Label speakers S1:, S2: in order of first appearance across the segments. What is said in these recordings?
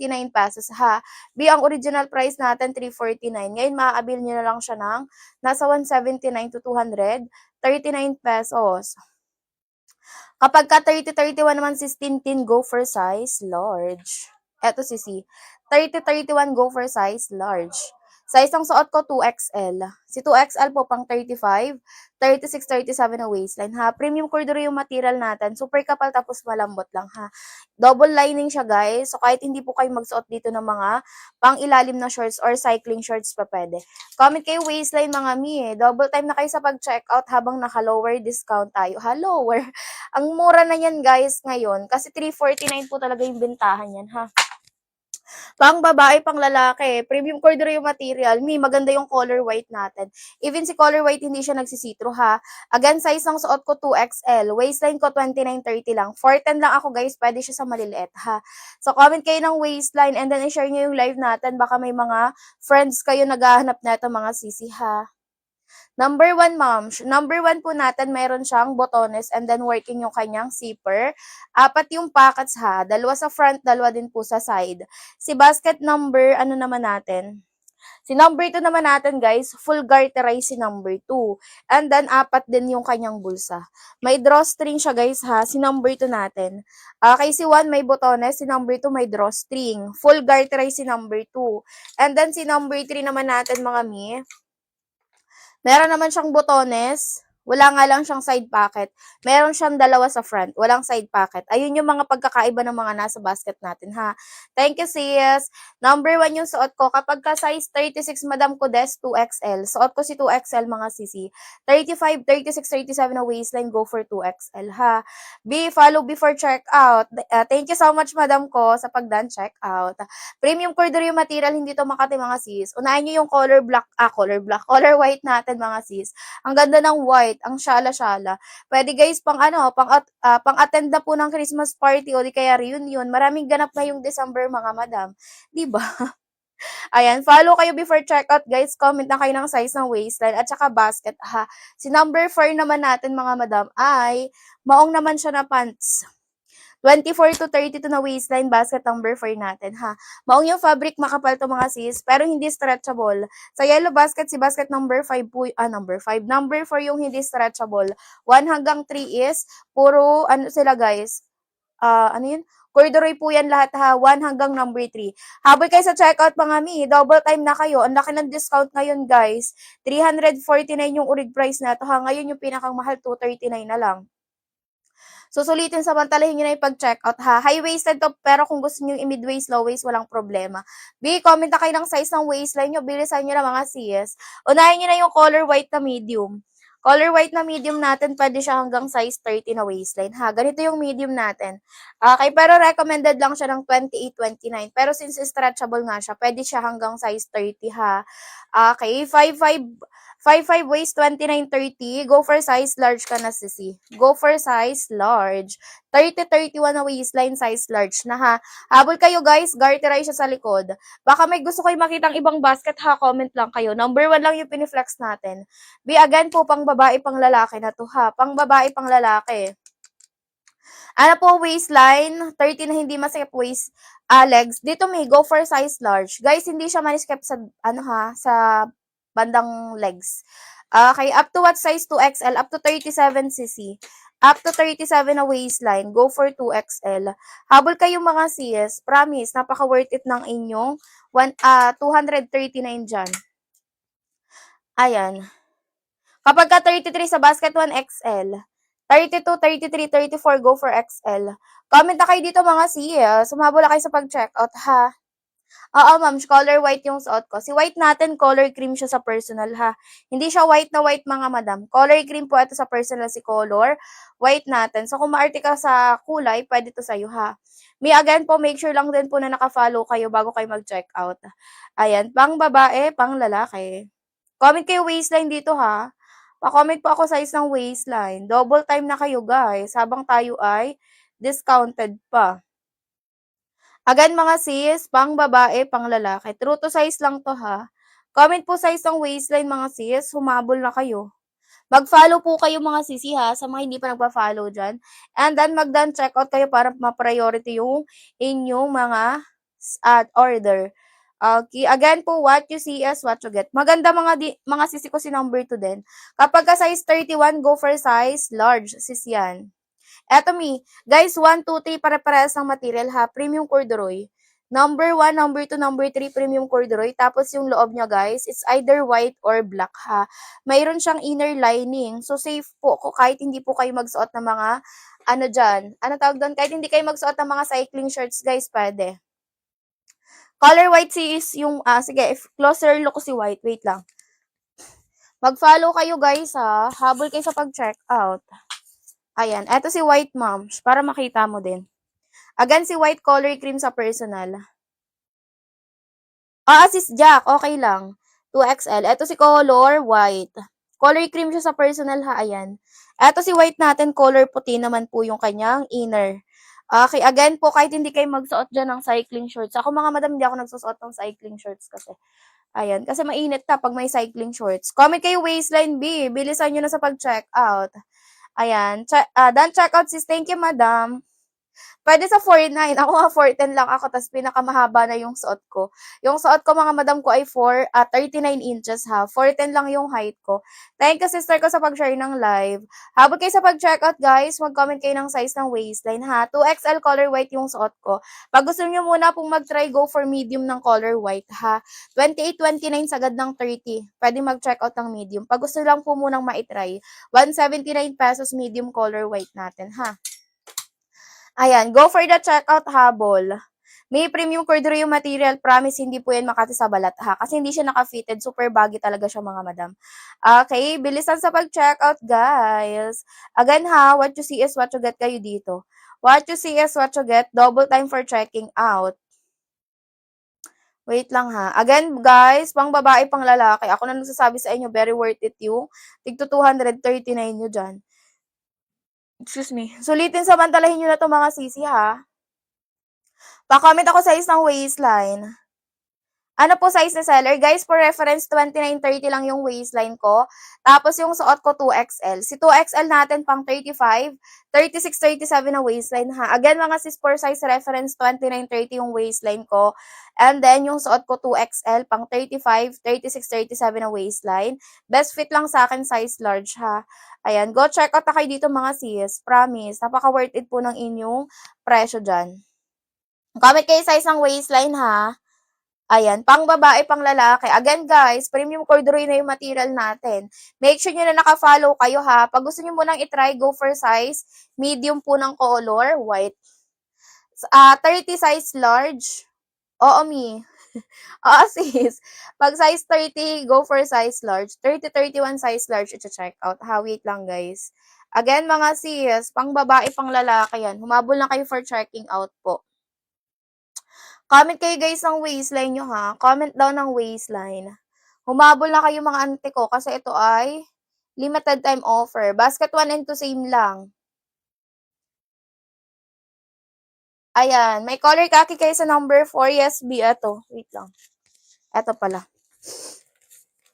S1: 329 pesos ha. B, ang original price natin 349. Ngayon maaabil nyo na lang siya ng nasa 179 to 239 pesos. Kapag ka 30-31 naman si Tintin, go for size large. Eto si C. 30-31 go for size large. Sa isang suot ko, 2XL. Si 2XL po pang 35, 36, 37 na waistline ha. Premium corduroy yung material natin. Super kapal tapos malambot lang ha. Double lining siya guys. So kahit hindi po kayo magsuot dito ng mga pang ilalim na shorts or cycling shorts pa pwede. Comment kayo waistline mga mi eh. Double time na kayo sa pag-checkout habang naka-lower discount tayo. Ha, lower. Ang mura na yan guys ngayon kasi 349 po talaga yung bentahan yan ha. Pang babae, pang lalaki, premium corduroy yung material, maganda yung color white natin. Even si color white hindi siya nagsisitro ha. Again, size ng suot ko 2XL, waistline ko 29-30 lang. 410 lang ako guys, pwede siya sa maliliit ha. So comment kayo ng waistline and then i-share nyo yung live natin, baka may mga friends kayo naghahanap na ito mga sisi ha. Number 1, ma'am. Number 1 po natin, meron siyang botones and then working yung kanyang zipper. 4 yung pockets ha. 2 sa front, 2 din po sa side. Si basket number, ano naman natin? Si number 2 naman natin guys, full garterize si number 2. And then 4 din yung kanyang bulsa. May drawstring siya guys ha, si number 2 natin. Kay si 1 may botones, si number 2 may drawstring. Full garterize si number 2. And then si number 3 naman natin mga mi. Meron naman siyang botones. Wala nga lang siyang side pocket. Meron siyang 2 sa front. Walang side pocket. Ayun yung mga pagkakaiba ng mga nasa basket natin, ha. Thank you, sis. Number 1 yung suot ko. Kapag ka size 36, Madam Codes, 2XL. Suot ko si 2XL, mga sisi. 35, 36, 37 na waistline, go for 2XL, ha. B, follow before checkout. Thank you so much, Madam ko, sa pag-done checkout. Premium corduroy material, hindi to Makati, mga sis. Unahin nyo yung color white natin, mga sis. Ang ganda ng white, ang syala-syala. Pwede guys, pang-attend na po ng Christmas party o di kaya reunion. Maraming ganap na yung December, mga madam. Diba? Ayan, follow kayo before checkout, guys. Comment na kayo ng size ng waistline at saka basket, ha. Si number 4 naman natin, mga madam, ay maong naman siya na pants. 24 to 32 na waistline, basket number 4 natin, ha. Maong yung fabric, makapal to mga sis, pero hindi stretchable. Sa yellow basket, si basket number 5 po, number 5. Number 4 yung hindi stretchable. 1 hanggang 3 is, puro, sila guys, ano yun? Corduroy po yan lahat ha, 1 hanggang number 3. Habol kayo sa checkout mga mi, double time na kayo. Ang laki ng discount ngayon guys. 349 yung urig price na to ha. Ngayon yung pinakang mahal, 239 na lang. Susulitin samantalahin nyo na yung pag-checkout ha. High-waisted to, pero kung gusto nyo yung mid-waist, low-waist, walang problema. B, comment na kayo ng size ng waistline nyo. Bilisan nyo na mga sis. Unahin nyo na yung color white na medium. Color white na medium natin, pwede siya hanggang size 30 na waistline ha. Ganito yung medium natin. Okay, pero recommended lang siya ng 28-29. Pero since stretchable nga siya, pwede siya hanggang size 30 ha. Okay, 5'5 waist, 29-30. Go for size large ka na, sisi. Go for size large. 30-31 na waistline, size large na ha. Habol kayo guys, garterize siya sa likod. Baka may gusto kayo makitang ibang basket ha, comment lang kayo. Number 1 lang yung piniflex natin. B, again po, pang babae, pang lalaki na to ha. Pang babae, pang lalaki. Ano po, waistline, 30 na hindi masakip waist, legs. Dito may go for size large. Guys, hindi siya maniskip sa, sa bandang legs. Okay, up to what size? 2XL, up to 37cc. Up to 37 na waistline, go for 2XL. Habol kayo mga sis, promise, napaka worth it ng inyong 239 dyan. Ayan. Kapag ka 33 sa basket, 1XL. 32, 33, 34, go for XL. Comment na kayo dito mga sis. Sumabol na kayo sa pag-checkout ha. Oo, ma'am, color white yung suot ko. Si white natin, color cream siya sa personal, ha. Hindi siya white na white, mga madam. Color cream po ito sa personal, si color white natin. So, kung maarte ka sa kulay, pwede to sa'yo, ha. Again po, make sure lang din po na naka-follow kayo bago kayo mag-checkout. Ayan, pang babae, pang lalaki. Comment kayo waistline dito, ha. Pa-comment po ako size ng waistline. Double time na kayo, guys, habang tayo ay discounted pa. Again mga sis, pang babae, pang lalaki. True to size lang to ha. Comment po size ng waistline mga sis, humabol na kayo. Mag-follow po kayo mga sisi ha, sa mga hindi pa nagpa-follow dyan. And then mag-done checkout kayo para ma-priority yung inyong mga order. Okay, again po, what you see is what you get. Maganda mga sisi ko si number 2 din. Kapag ka size 31, go for size large, sis yan. Eto guys, 1, 2, 3, pare-parehas ng material ha. Premium corduroy. Number 1, number 2, number 3, premium corduroy. Tapos yung loob niya guys, it's either white or black ha. Mayroon siyang inner lining. So safe po kahit hindi po kayo magsuot ng mga, ano tawag doon? Kahit hindi kayo magsuot ng mga cycling shirts guys, pwede. Color white is yung, sige, if closer look ko si white, wait lang. Mag-follow kayo guys ha. Habol kayo sa pag-check out. Ayan, eto si white ma'am, para makita mo din. Again, si white color cream sa personal. Sis Jack, okay lang. 2XL. Eto si color white. Color cream siya sa personal ha, ayan. Eto si white natin, color puti naman po yung kanyang inner. Okay, again po, kahit hindi kayo magsuot dyan ng cycling shorts. Ako mga madam, hindi ako nagsusuot ng cycling shorts kasi. Ayan, kasi mainit na pag may cycling shorts. Comment kayo waistline B. Bilisan nyo na sa pag-check out. Ayan. Done check out sis. Thank you, madam. Pwede sa 4'9". Ako nga 4'10" lang ako, tas pinakamahaba na yung suot ko. Yung suot ko mga madam ko ay 39 inches ha. 4'10" lang yung height ko. Thank you sister ko sa pag-share ng live. Habang kayo sa pag-checkout guys, mag-comment kayo ng size ng waistline ha. 2XL color white yung suot ko. Pag gusto nyo muna pong mag-try, go for medium ng color white ha. 28-29 sagad ng 30. Pwede mag-checkout ng medium. Pag gusto lang po munang ma-try, 179 pesos medium color white natin ha. Ayan, go for the checkout habol. May premium corduroy yung material. Promise, hindi po yan makati sa balat ha. Kasi hindi siya naka-fitted. Super baggy talaga siya mga madam. Okay, bilisan sa pag-checkout guys. Again ha, what you see is what you get kayo dito. What you see is what you get. Double time for checking out. Wait lang ha. Again guys, pang babae, pang lalaki. Ako na nagsasabi sa inyo, very worth it yung tigto 239 nyo dyan. Excuse me. Sulitin, samantalahin nyo na to mga sisi ha. Pa-comment ako sa isang waistline. Ano po size ni seller? Guys, for reference, 29-30 lang yung waistline ko. Tapos yung suot ko, 2XL. Si 2XL natin pang 35, 36-37 na waistline ha. Again, mga sis, for size reference, 29-30 yung waistline ko. And then, yung suot ko, 2XL, pang 35, 36-37 na waistline. Best fit lang sa akin, size large ha. Ayan, go check out na kayo dito mga sis. Promise, napaka-worth it po ng inyong presyo dyan. Comment kayo size ng waistline ha. Ayan, pang babae, pang lalaki. Again guys, premium corduroy na yung material natin. Make sure nyo na naka-follow kayo ha. Pag gusto nyo munang itry, go for size. Medium po ng color, white. 30 size large. Oo, Oo, sis. Pag size 30, go for size large. 30-31 size large, ito-check out. Ha, wait lang guys. Again, mga sis, pang babae, pang lalaki yan. Humabol na kayo for checking out po. Comment kayo guys ng waistline nyo ha. Comment daw ng waistline. Humabol na kayo mga ante ko kasi ito ay limited time offer. Basket 1 and 2 same lang. Ayan. May color khaki kayo sa number 4. Yes, B. Ito. Wait lang. Ito pala.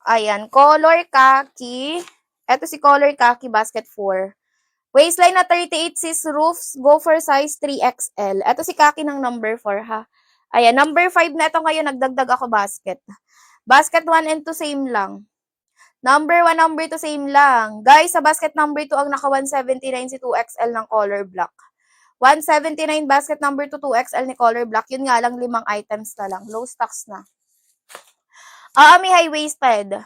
S1: Ayan. Color khaki. Ito si color khaki basket 4. Waistline na 38 sis roofs. Go for size 3XL. Ito si khaki ng number 4 ha. Ayan, number 5 na ito ngayon, nagdagdag ako basket. Basket 1 and 2, same lang. Number 1, number 2, same lang. Guys, sa basket number 2, ang naka 179 si 2XL ng color black. 179 basket number 2, 2XL ni color black. Yun nga lang, 5 items na lang. Low stocks na. May high-waisted.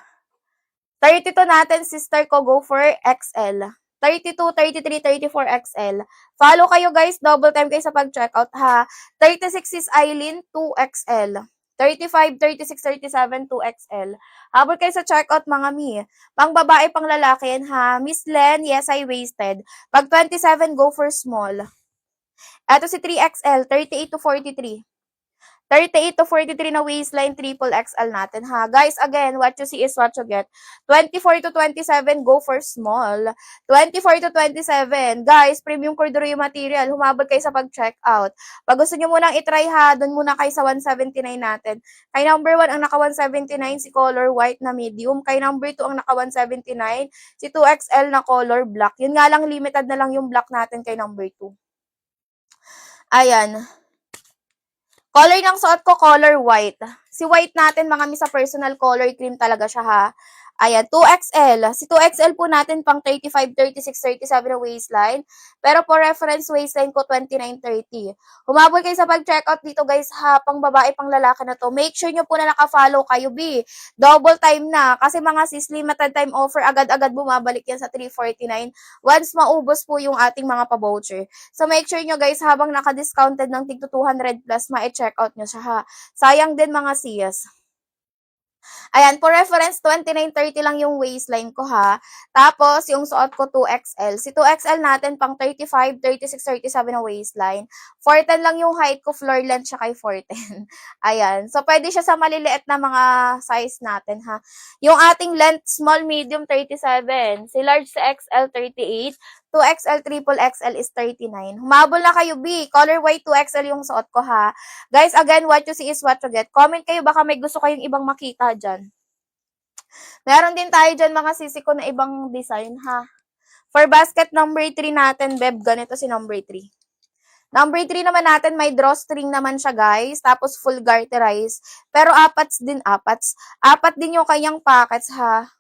S1: 32 natin, sister ko, go for XL. 32, 33, 34 XL. Follow kayo guys, double time kayo sa pag-checkout ha. 36 is Eileen, 2XL. 35, 36, 37, 2XL. Habol kayo sa checkout mga mi. Pang babae, pang lalaki yan ha. Miss Len, yes, I wasted. Pag 27, go for small. Eto si 3XL, 38 to 43. 38 to 43 na waistline, triple XL natin ha. Guys, again, what you see is what you get. 24 to 27, go for small. 24 to 27, guys, premium corduroy material. Humabot kayo sa pag-check out. Pag gusto nyo munang itry ha, doon muna kayo sa 179 natin. Kay number 1, ang naka 179, si color white na medium. Kay number 2, ang naka 179, si 2XL na color black. Yun nga lang, limited na lang yung black natin kay number 2. Ayan. Color ng suot ko, color white. Si white natin, mga mi, sa personal color cream talaga siya, ha. Ayan, 2XL. Si 2XL po natin pang 35, 36, 37 na waistline. Pero po reference waistline ko 29, 30. Humabol kayo sa pag-checkout dito, guys, ha. Pang babae, pang lalaki na to. Make sure nyo po na naka-follow kayo, B. Double time na. Kasi mga sis, limited time offer, agad-agad bumabalik yan sa 349. Once maubos po yung ating mga pa-voucher. So, make sure nyo, guys, habang naka-discounted ng tig 200 plus, ma-check out nyo siya, ha. Sayang din, mga sis. Ayan, for reference, 29-30 lang yung waistline ko, ha. Tapos, yung suot ko, 2XL. Si 2XL natin, pang 35, 36, 37 na waistline. 410 lang yung height ko, floor length siya kay 410. Ayan. So, pwede siya sa maliliit na mga size natin, ha. Yung ating length, small, medium, 37. Si large sa XL, 38. 2XL, triple XL is 39. Humabol na kayo, B. Color white 2XL yung suot ko, ha. Guys, again, what you see is what you get. Comment kayo, baka may gusto kayong ibang makita dyan. Meron din tayo dyan, mga sisi ko, na ibang design, ha. For basket number 3 natin, Beb, ganito si number 3. Number 3 naman natin, may drawstring naman siya, guys. Tapos full garterize. Pero apat din yung kanyang pockets, ha.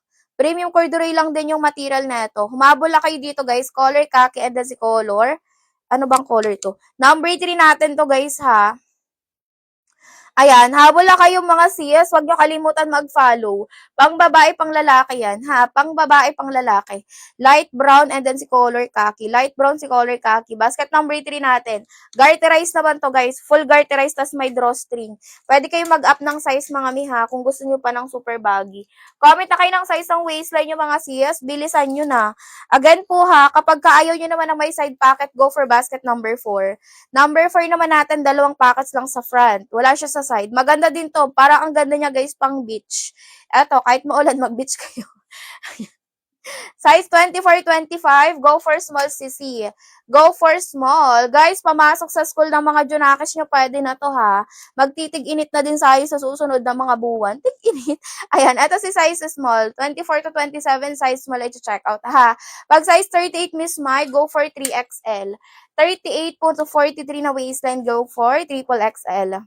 S1: Premium corduroy lang din yung material na ito. Humabol na kayo dito, guys. Color khaki and then si color. Ano bang color to? Number 3 natin to, guys, ha. Ayan, habol na kayong mga sis, huwag nyo kalimutan mag-follow. Pang babae, pang lalaki yan, ha? Pang babae, pang lalaki. Light brown and then si color khaki. Light brown si color khaki. Basket number 3 natin. Garterize naman to, guys. Full garterize, tas may drawstring. Pwede kayo mag-up ng size, mga miha, kung gusto nyo pa ng super baggy. Comment na kayo ng size ng waistline nyo, mga sis. Bilisan nyo na. Again po, ha, kapag kaayaw nyo naman ng may side pocket, go for basket number 4. Number 4 naman natin, dalawang pockets lang sa front. Wala siya sa side. Maganda din to. Parang ang ganda niya, guys, pang beach. Eto, kahit maulan, mag-beach kayo. Size 24-25, go for small, CC. Go for small. Guys, pamasok sa school ng mga Junakis nyo, pwede na to, ha. Magtitig-init na din tayo sa susunod na mga buwan. Tig-init. Ayan, eto si size small. 24-27, size small, i-check out, ha. Pag size 38, Miss Mai, go for 3XL. 38 po to 43 na waistline, go for triple XL.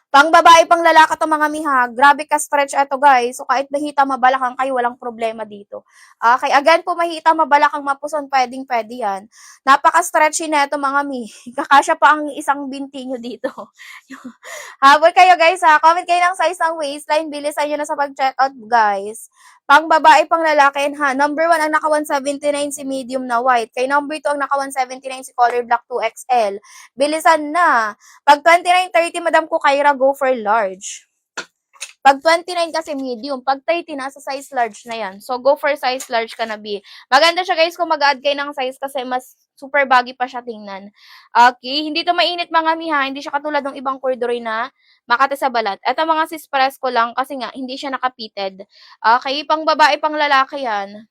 S1: Pang babae, pang lalaki to, mga miha. Grabe ka stretch ito, guys. So, kahit mahita mabalakang kayo, walang problema dito. Okay, again po, mahita mabalakang mapuson, pwedeng-pwede yan. Napaka-stretchy na ito, mga mi. Kakasya pa ang isang binti nyo dito. Habol kayo, guys, ha. Comment kayo ng size ng waistline. Bilisan nyo na sa pag-checkout, guys. Pang babae, pang lalaki, ha. Number 1, ang naka 179 si medium na white. Kay number 2, ang naka 179 si color black 2XL. Bilisan na. Pag 29-30, Madam Kukaira, go for large. Pag 29 kasi medium, pag 30 nasa size large na yan. So, go for size large ka na, B. Maganda siya, guys, kung mag-add kayo ng size kasi mas super baggy pa siya tingnan. Okay, hindi to mainit, mga miha. Hindi siya katulad ng ibang corduroy na makate sa balat. Ito, mga sis, press ko lang kasi nga, hindi siya nakapited. Okay, pang babae, pang lalaki yan.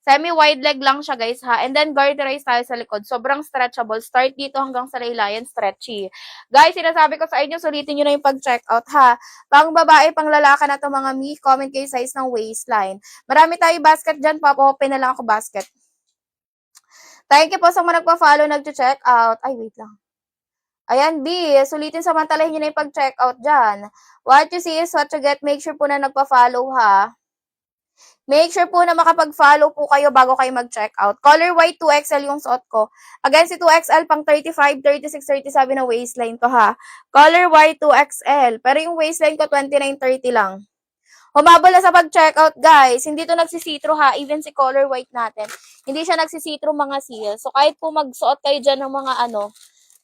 S1: Semi-wide leg lang siya, guys, ha. And then, garterize tayo sa likod. Sobrang stretchable. Start dito hanggang sa laylayan, stretchy. Guys, sinasabi ko sa inyo, sulitin nyo na yung pag-checkout, ha. Pang babae, pang lalaki na to, mga mi. Comment kayo size ng waistline. Marami tayo basket dyan. Pop-open na lang ako basket. Thank you po sa mga nagpa-follow, nag-check out. Ay, wait lang. Ayan, B. Sulitin, samantalahin nyo na yung pag-checkout dyan. What you see is what you get. Make sure po na nagpa-follow, ha. Make sure po na makapag-follow po kayo bago kayo mag-check out. Color white 2XL yung suot ko. Again, si 2XL pang 35, 36, 37 na waistline to, ha. Color white 2XL. Pero yung waistline ko 29, 30 lang. Humabol na sa pag-check out, guys. Hindi to nagsisitro, ha. Even si color white natin. Hindi siya nagsisitro, mga seal. So, kahit po magsuot kayo dyan ng mga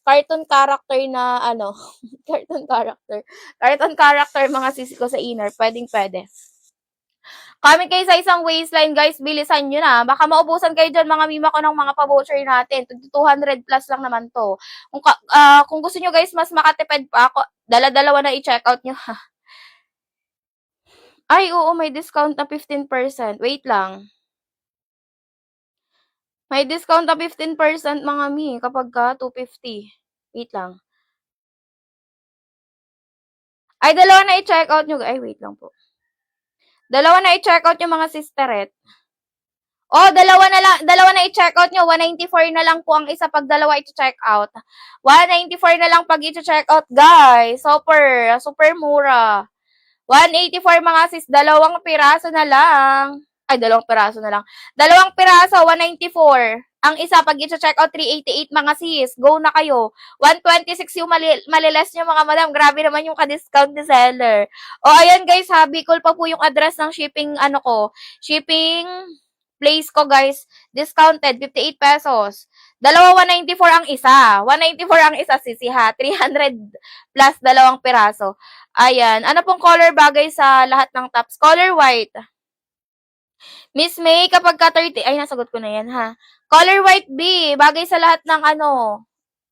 S1: cartoon character na cartoon character, mga sisi ko sa inner. Pwedeng-pwede. Comment kayo sa isang waistline, guys. Bilisan nyo na. Baka maubusan kayo dyan, mga mima ko ng mga pa-voucher natin. 200 plus lang naman to. Kung gusto nyo, guys, mas makatipid pa ako, dala-dalawa na i-check out nyo, ha. Ay, oo, may discount na 15%. Wait lang. May discount na 15%, mga mi, kapag ka 250. Wait lang. Ay, dalawa na i-check out nyo. Ay, wait lang po. Dalawa na i-check out yung mga sisteret. Oh, dalawa na i-check out nyo. 194 na lang po ang isa pag dalawa i-check out. 194 na lang pag i-check out, guys. Super mura. 184 mga sis, dalawang piraso na lang. Ay, dalawang piraso na lang. Dalawang piraso, 194. Ang isa, pag i-check out, 388 mga sis. Go na kayo. 126 yung maliles nyo mga madam. Grabe naman yung ka-discount ni seller. O, ayan guys ha, Bicol pa po yung address ng shipping, shipping place ko guys. Discounted, 58 pesos. Dalawa, 194 ang isa. 194 ang isa, sisi ha. 300 plus dalawang piraso. Ayan. Ano pong color bagay sa lahat ng tops? Color white. Miss May, kapag ka 30, ay, nasagot ko na yan, ha? Color white B, bagay sa lahat ng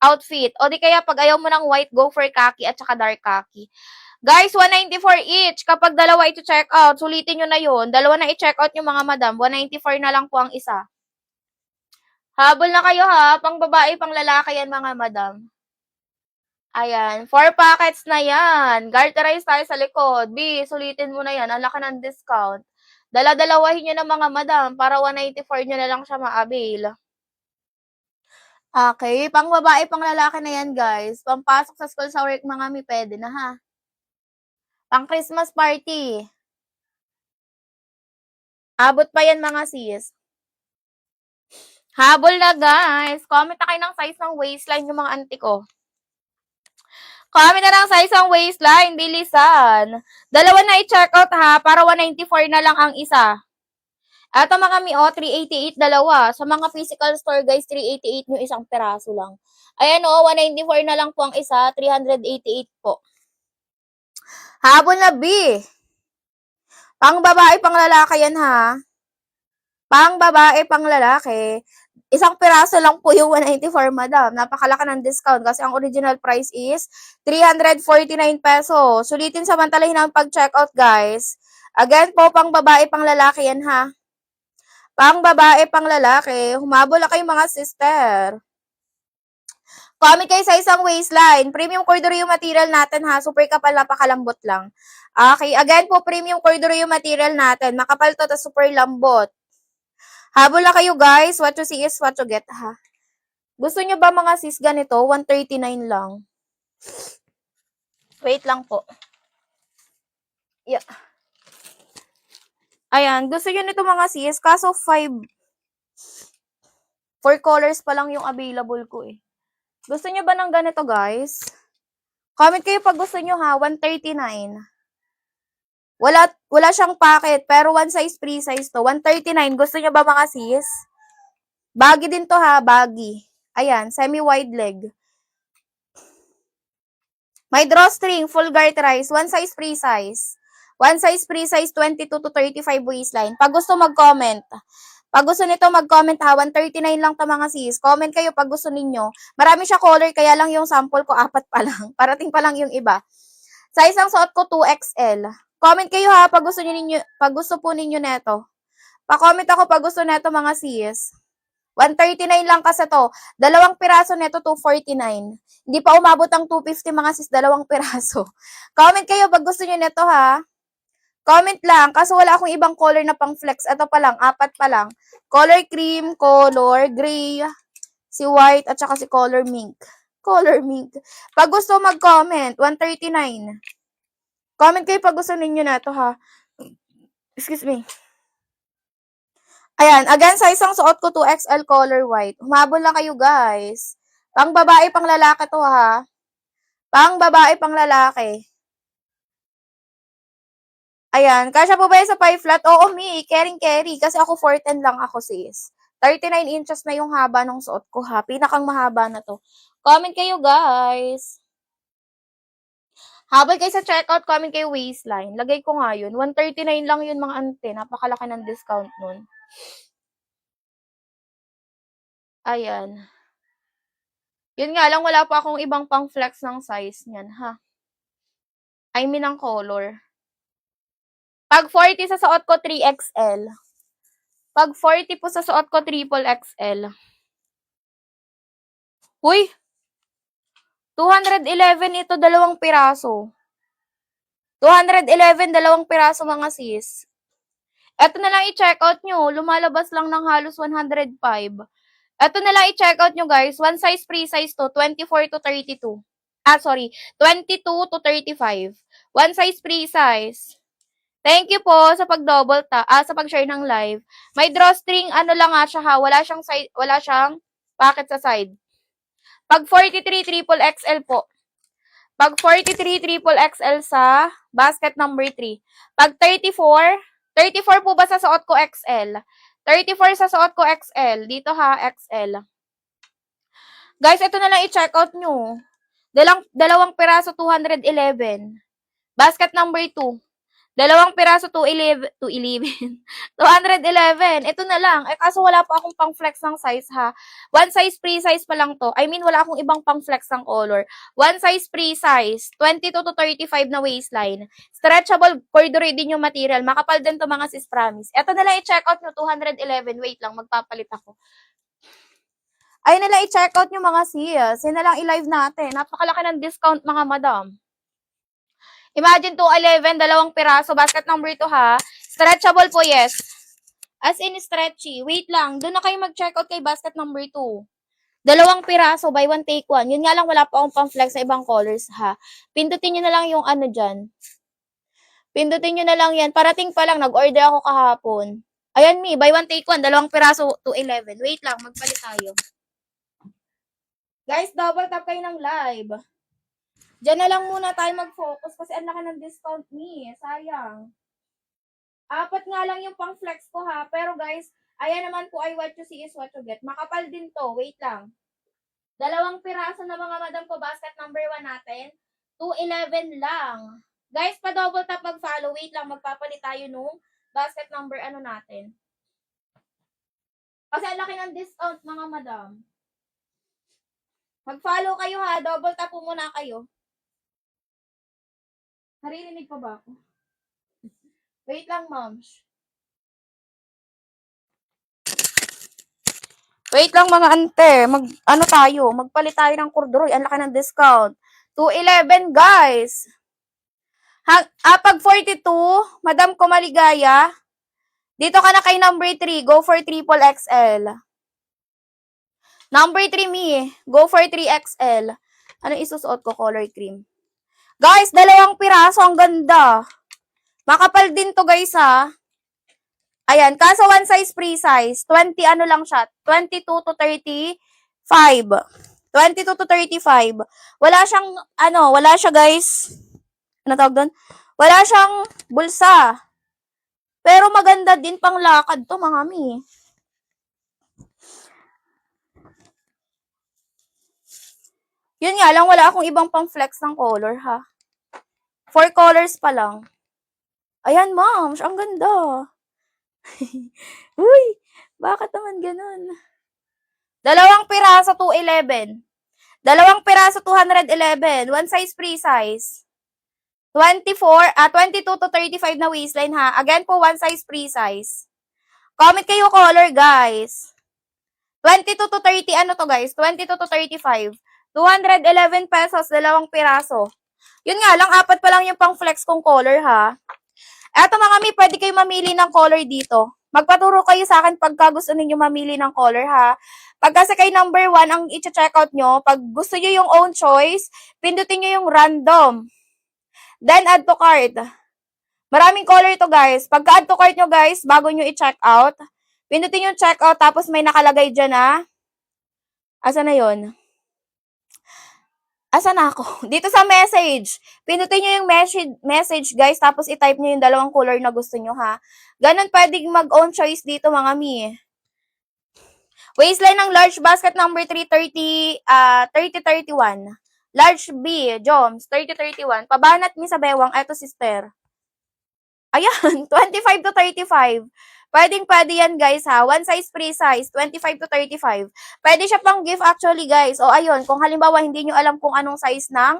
S1: outfit. O di kaya pag ayaw mo ng white, go for khaki at saka dark khaki. Guys, 194 each. Kapag dalawa i-check out, sulitin nyo na yun. Dalawa na i-check out yung mga madam. 194 na lang po ang isa. Habol na kayo ha. Pang babae, pang lalaki yan mga madam. Ayan. 4 packets na yan. Garterize tayo sa likod. B, sulitin mo na yan. Ang laki ng discount. Dala-dalawahin nyo ng mga madam para 194 nyo na lang siya ma-avail. Okay. Pang babae, pang lalaki na yan, guys. Pampasok sa school sa work, mga mi, pwede na ha. Pang Christmas party. Abot pa yan mga sis. Habol na guys. Comment na kayo ng size ng waistline yung mga auntie ko. Comment na ng size ng waistline. Bilisan. Dalawa na i-check out ha. Para 194 na lang ang isa. Eto mga mi, 388 dalawa. Sa mga physical store guys, 388 nyo isang peraso lang. Ayan 194 na lang po ang isa. 388 po. Habol na B. Pang babae, pang lalaki yan ha. Pang babae, pang lalaki. Isang piraso lang po yung 194, madam. Napakalaki ng discount kasi ang original price is 349 pesos. Sulitin samantalahin ang pag-checkout, guys. Again po, pang babae, pang lalaki yan ha. Pang babae, pang lalaki. Humabol na kayo mga sister. Comment kayo sa isang waistline. Premium corduroy yung material natin ha. Super kapal, napakalambot lang. Okay, again po, premium corduroy yung material natin. Makapal to, super lambot. Habol na kayo guys. What you see is what you get ha. Gusto nyo ba mga sis ganito? 139 lang. Wait lang po. Yeah. Ayan, gusto nyo nito mga sis. Kaso 4 colors pa lang yung available ko eh. Gusto nyo ba ng ganito guys? Comment kayo pag gusto nyo ha. 139. Wala siyang packet, pero one size free size to. 139. Gusto nyo ba mga sis? Baggy din to ha, baggy. Ayan, semi-wide leg. May drawstring, full garterize, one size free size. One size free size, 22 to 35 waistline. Pag gusto mag-comment, pag gusto nito mag-comment ha, 139 lang to mga sis. Comment kayo pag gusto ninyo. Marami siya color, kaya lang yung sample ko 4 pa lang. Parating pa lang yung iba. Size ang suot ko 2XL. Comment kayo ha pag gusto po ninyo neto. Pa-comment ako pag gusto neto mga sis. 139 lang kasi to. Dalawang piraso neto 249. Hindi pa umabot ang 250 mga sis, dalawang piraso. Comment kayo pag gusto niyo neto ha. Comment lang kasi wala akong ibang color na pang flex. Ito pa lang, 4 pa lang. Color cream, color gray, si white at saka si color mink. Color mink. Pag gusto mag-comment, 139. Comment kayo pag gusto ninyo na to ha. Excuse me. Ayan, again, sa isang suot ko 2XL color white. Humabol lang kayo guys. Pang babae, pang lalaki to ha. Pang babae, pang lalaki. Ayan, kasya po ba sa 5 flat? Oo, mi, carry. Kasi ako 4'10 lang ako sis. 39 inches na yung haba ng suot ko ha. Pinakang mahaba na to. Comment kayo guys. Habol kayo sa checkout, comment kayo waistline. Lagay ko nga yun. 139 lang yun mga ante. Napakalaki ng discount nun. Ayan. Yun nga lang, wala pa akong ibang pang flex ng size niyan, ha? I mean, ang color. Pag 40 sa suot ko, 3XL. Pag 40 po sa suot ko, triple XL. Uy! 211 ito, dalawang piraso. 211, dalawang piraso mga sis. Eto na lang i-check out nyo. Lumalabas lang ng halos 105. Eto na lang i-check out nyo guys. One size free size to, 24 to 32. 22 to 35. One size free size. Thank you po sa pag-double sa pag-share ng live. May drawstring, ano lang nga siya ha, wala siyang pocket sa side. Pag 43 triple XL po. Pag 43 triple XL sa basket number 3. Pag 34 po ba sa suot ko XL? 34 sa suot ko XL. Dito ha, XL. Guys, ito na lang i-check out nyo. Dalawang piraso 211. Basket number 2. Dalawang piraso 211. Ito na lang. Kaso wala pa akong pang-flex ng size ha. One size free size pa lang to. I mean, wala akong ibang pang-flex ng color. One size free size. 22 to 35 na waistline. Stretchable corduroy din yung material. Makapal din to mga sis, promise. Ito na lang i-check out nyo. 211. Wait lang, magpapalit ako. Ay na lang i-check out nyo mga sis. Yan na lang i-live natin. Napakalaki ng discount mga madam. Imagine 211, dalawang piraso. Basket number 2 ha. Stretchable po, yes. As in stretchy. Wait lang. Doon na kayo mag-check out kay basket number 2. Dalawang piraso, buy one take one. Yun nga lang, wala pa akong pang-flex sa ibang colors ha. Pindutin nyo na lang yung ano dyan. Pindutin nyo na lang yan. Parating pa lang, nag-order ako kahapon. Ayan mi, buy one take one. Dalawang piraso, 211. Wait lang, magpalit tayo. Guys, double tap kayo ng live. Diyan na lang muna tayo mag-focus kasi ang laki ng discount ni. Sayang. 4 nga lang yung pang-flex ko ha. Pero guys, ayan naman po ay what you see is what you get. Makapal din to. Wait lang. Dalawang piraso na mga madam ko. Basket number 1 natin. 211 lang. Guys, pa-double tap mag-follow. Wait lang. Magpapalit tayo nung basket number ano natin. Kasi ang laki ng discount mga madam. Mag-follow kayo ha. Double tap po muna kayo. Naririnig pa ba ako? Wait lang, moms. Wait lang mga ante. Magpalit tayo ng corduroy. Ang laki ng discount. 211, guys. Pag 42, madam ko maligaya. Dito ka na kay number 3. Go for triple XL. Number 3, me. Go for 3XL. Ano isusuot ko? Color cream. Guys, dalawang piraso. Ang ganda. Makapal din to guys ha. Ayan. Kaso one size free size. 20 ano lang siya. 22 to 35. 22 to 35. Wala siya guys. Ano tawag doon? Wala siyang bulsa. Pero maganda din pang lakad to mga mi. Yun nga lang, wala akong ibang pang flex ng color ha. 4 colors pa lang. Ayan, ma'am. Ang ganda. Uy, bakit naman ganun? Dalawang piraso, 211. Dalawang piraso, 211. One size, free size. 22 to 35 na waistline ha. Again po, one size, free size. Comment kayo color, guys. 22 to 30, ano to guys? 22 to 35. 211 pesos, dalawang piraso. Yun nga lang, 4 pa lang yung pang flex kong color ha. Eto mga mi, pwede kayo mamili ng color dito. Magpaturo kayo sa akin pagka gusto ninyo mamili ng color ha. Pagka sa kay number 1 ang i-check out nyo, pag gusto nyo yung own choice, pindutin nyo yung random. Then add to cart. Maraming color to guys. Pagka add to cart nyo guys, bago nyo i-check out, pindutin yung check out tapos may nakalagay dyan na. Asa na yon? Asa na ako? Dito sa message. Pinutin nyo yung message, guys. Tapos i-type nyo yung dalawang color na gusto nyo, ha? Ganon pwedeng mag-own choice dito, mga mi. Waistline ng large basket number 330, 3031. Large B, Joms, 3031. Pabanat mi sa bewang. Eto, sister. Ayan, 25 to 35. Pwede yan, guys, ha? One size, free size, 25 to 35. Pwede siya pang gift, actually, guys. O, ayun, kung halimbawa, hindi nyo alam kung anong size ng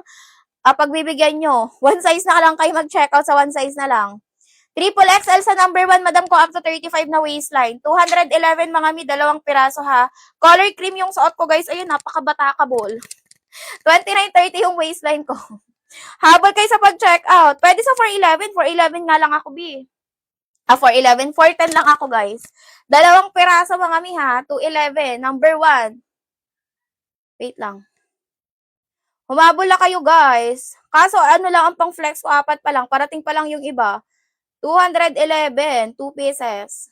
S1: pagbibigyan nyo. One size na lang kayo mag-check out sa one size na lang. Triple XL sa number 1, madam ko, up to 35 na waistline. 211, mga mi, dalawang piraso, ha? Color cream yung suot ko, guys. Ayun, napakabata-kabol. 29.30 yung waistline ko. Habol kayo sa pag-check out. Pwede sa 411. 411 nga lang ako, B. 411. 410 lang ako, guys. Dalawang piraso, mga mi, ha. 211. Number 1. Wait lang. Humabol na kayo, guys. Kaso, ano lang ang pang flex ko, 4 pa lang. Parating pa lang yung iba. 211. 2 pieces.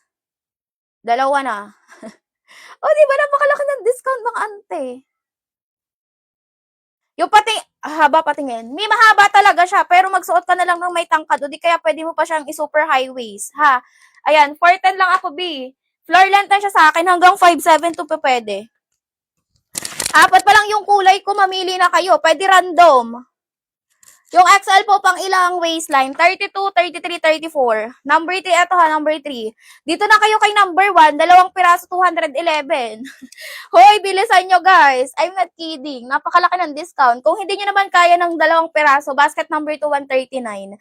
S1: Dalawa na. O, diba? Napakalaki ng discount, mga ante. Yung pati, haba patingin. May mahaba talaga siya, pero magsuot ka na lang ng may tangkad, o di kaya pwede mo pa siyang i-super high waist, ha? Ayan, 410 lang ako, B. Floor length na siya sa akin, hanggang 5'7" pa pwede. 4 pa lang yung kulay ko, mamili na kayo. Pwede random. Yung XL po, pang ilang waistline? 32, 33, 34. Number 3, eto ha, number 3. Dito na kayo kay number 1, dalawang piraso, 211. Hoy, bilisan nyo, guys. I'm not kidding. Napakalaki ng discount. Kung hindi nyo naman kaya ng dalawang piraso, basket number 2, 139.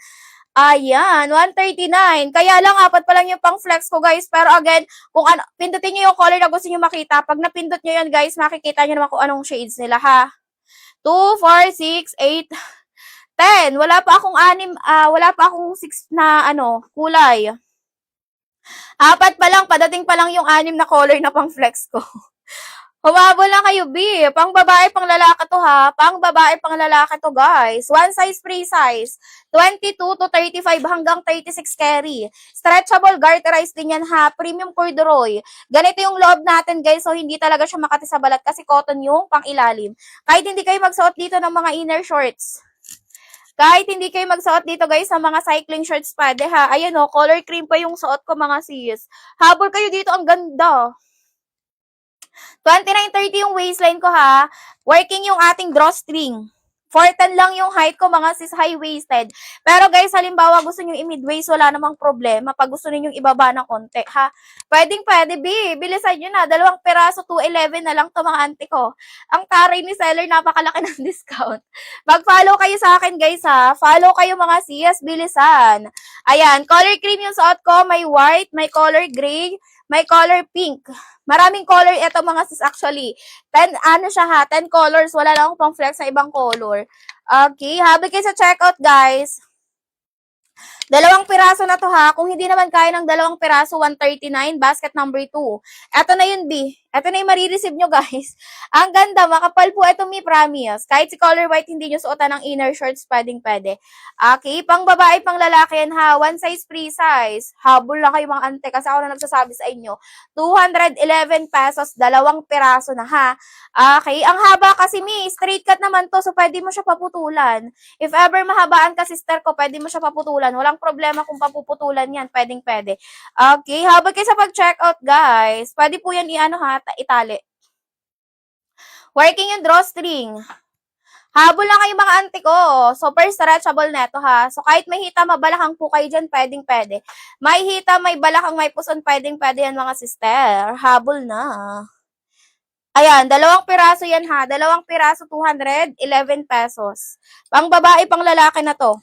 S1: Ayan, 139. Kaya lang, 4 pa lang yung pang flex ko, guys. Pero again, kung ano, pindutin nyo yung color na gusto nyo makita. Pag napindot nyo yun, guys, makikita nyo naman kung anong shades nila, ha? 2, 4, 6, 8, 10. Wala pa akong 6 na, kulay. 4 pa lang, padating pa lang yung 6 na color na pang flex ko. Humabol na kayo, B. Pang babae, pang lalaki to, ha? Pang babae, pang lalaki to, guys. One size, free size. 22 to 35 hanggang 36 carry. Stretchable, garterized din yan, ha? Premium corduroy. Ganito yung loob natin, guys. So, hindi talaga siya makati sa balat kasi cotton yung pang ilalim. Kahit hindi kayo magsuot dito ng mga inner shorts. Kahit hindi kayo magsuot dito, guys, ng mga cycling shorts pwede, ha? Ayan, color cream pa yung suot ko, mga sis. Habol kayo dito, ang ganda. 29-30 yung waistline ko, ha. Working yung ating drawstring. 410 lang yung height ko, mga sis, high-waisted. Pero guys, halimbawa gusto nyo i-mid-waist, wala namang problema. Pag gusto niyo ibaba ng konti, ha. Pwede, B. Bilisan nyo na. Dalawang peraso, 211 na lang to, mga auntie ko. Ang taray ni seller, napakalaki ng discount. Mag-follow kayo sa akin, guys, ha. Follow kayo, mga sis. Bilisan. Ayan, color cream yung suot ko. May white, may color gray, may color pink. Maraming color ito, mga sis, actually. 10 colors. Wala lang akong pang flex na ibang color. Okay, habang kayo sa checkout, guys. Dalawang piraso na to, ha. Kung hindi naman kaya ng dalawang piraso, 139, basket number 2. Eto na yun, B. Eto na yung marireceive nyo, guys. Ang ganda, makapal po ito, mi, promise. Kahit si color white, hindi nyo suotan ng inner shorts, pwede. Okay, pang babae, pang lalaki yan, ha. One size, free size. Habol na kayo, mga ante, kasi ako na nagsasabi sa inyo. 211 pesos, dalawang piraso na, ha. Okay, ang haba kasi, mi, straight cut naman to, so pwede mo siya paputulan. If ever mahabaan ka, sister ko, pwede mo siya paputulan. Walang problema kung papuputulan yan. Pwede. Okay, habang kayo sa pag-checkout, guys, pwede po yan itali. Working yung drawstring. Habol lang kayo, mga auntie ko. Super stretchable neto, ha. So, kahit may hita, mabalakang po kayo dyan, pwede. May hita, may balakang, may puson, pwede yan, mga sister. Habol na. Ayan, dalawang piraso yan, ha. Dalawang piraso, 211 pesos. Pang babae, pang lalaki na to.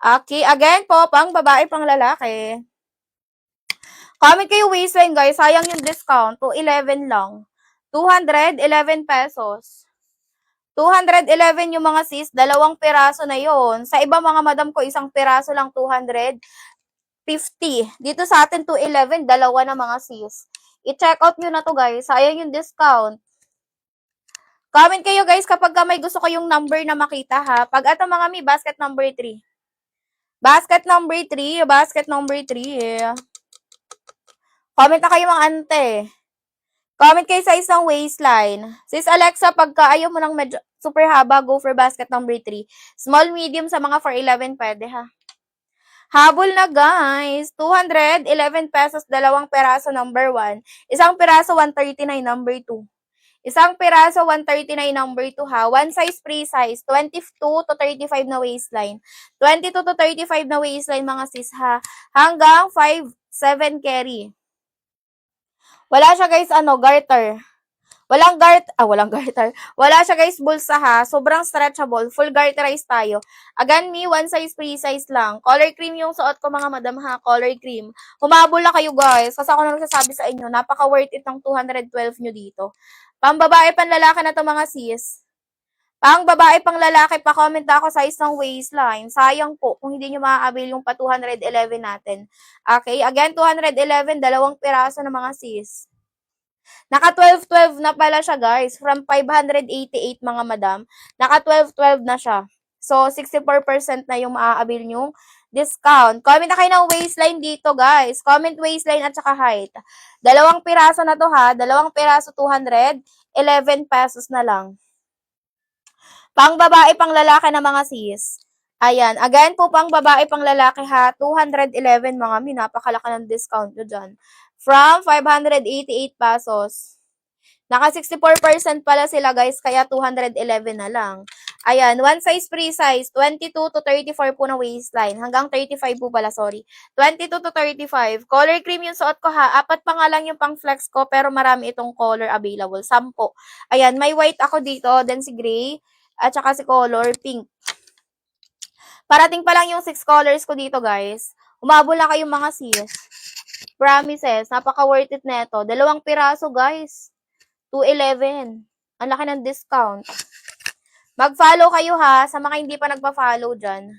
S1: Okay, again po, pang babae, pang lalaki. Comment kayo waistline, guys. Sayang yung discount. 211 lang. 211 pesos. 211 yung mga sis. Dalawang piraso na yon. Sa iba mga madam ko, isang piraso lang 250. Dito sa atin, 211. Dalawa na, mga sis. I-check out nyo na to, guys. Sayang yung discount. Comment kayo, guys, kapag may gusto kayong number na makita, ha. Pag ato, mga mi, basket number 3. Basket number 3. Comment na kayo, mga ante. Comment kayo sa isang waistline. Sis Alexa, pagka ayaw mo ng medyo super haba, go for basket number 3. Small, medium sa mga 411 pwede, ha. Habol na, guys. 211 pesos, dalawang peraso, number 1. Isang peraso, 139, number 2. Isang piraso, 139, number 2, ha. One size, free size. 22 to 35 na waistline. 22 to 35 na waistline, mga sis, ha. Hanggang 5'7" carry. Wala siya, guys, garter. Walang garter. Wala siya, guys, bulsa, ha. Sobrang stretchable. Full garterized tayo. Again, one size, free size lang. Color cream yung suot ko, mga madam, ha. Color cream. Humabol na kayo, guys. Kasi ako na nagsasabi sa inyo, napaka-worth it ng 212 nyo dito. Pambabae, panlalaki na to, mga sis. Pang babae, pang lalaki, pa-comment ako size ng waistline. Sayang po kung hindi nyo ma-avail yung pa 211 natin. Okay, again, 211, dalawang piraso ng mga sis. Naka 12-12 na pala siya, guys. From 588 mga madam, naka 12-12 na siya. So, 64% na yung ma-avail yung discount. Comment na kayo ng waistline dito, guys. Comment waistline at saka height. Dalawang piraso na to, ha. Dalawang piraso, 211 pesos na lang. Pang babae, pang lalaki na mga sis. Ayan. Again po, pang babae, pang lalaki ha. 211 mga mi. Napakalaki ng discount nyo dyan. From 588 pesos. Naka 64% pala sila guys, kaya 211 na lang. Ayan, one size free size, 22 to 34 po na waistline. Hanggang 35 po pala, sorry. 22 to 35. Color cream yung suot ko ha. Apat pa nga lang yung pang flex ko, pero marami itong color available. 10. Ayan, may white ako dito, then si gray, at saka si color pink. Parating pa lang yung 6 colors ko dito guys. Umabol na kayong mga sis. Promises, napaka worth it na ito. Dalawang piraso guys. 211. Ang laki ng discount. Mag-follow kayo ha, sa mga hindi pa nagpa-follow dyan.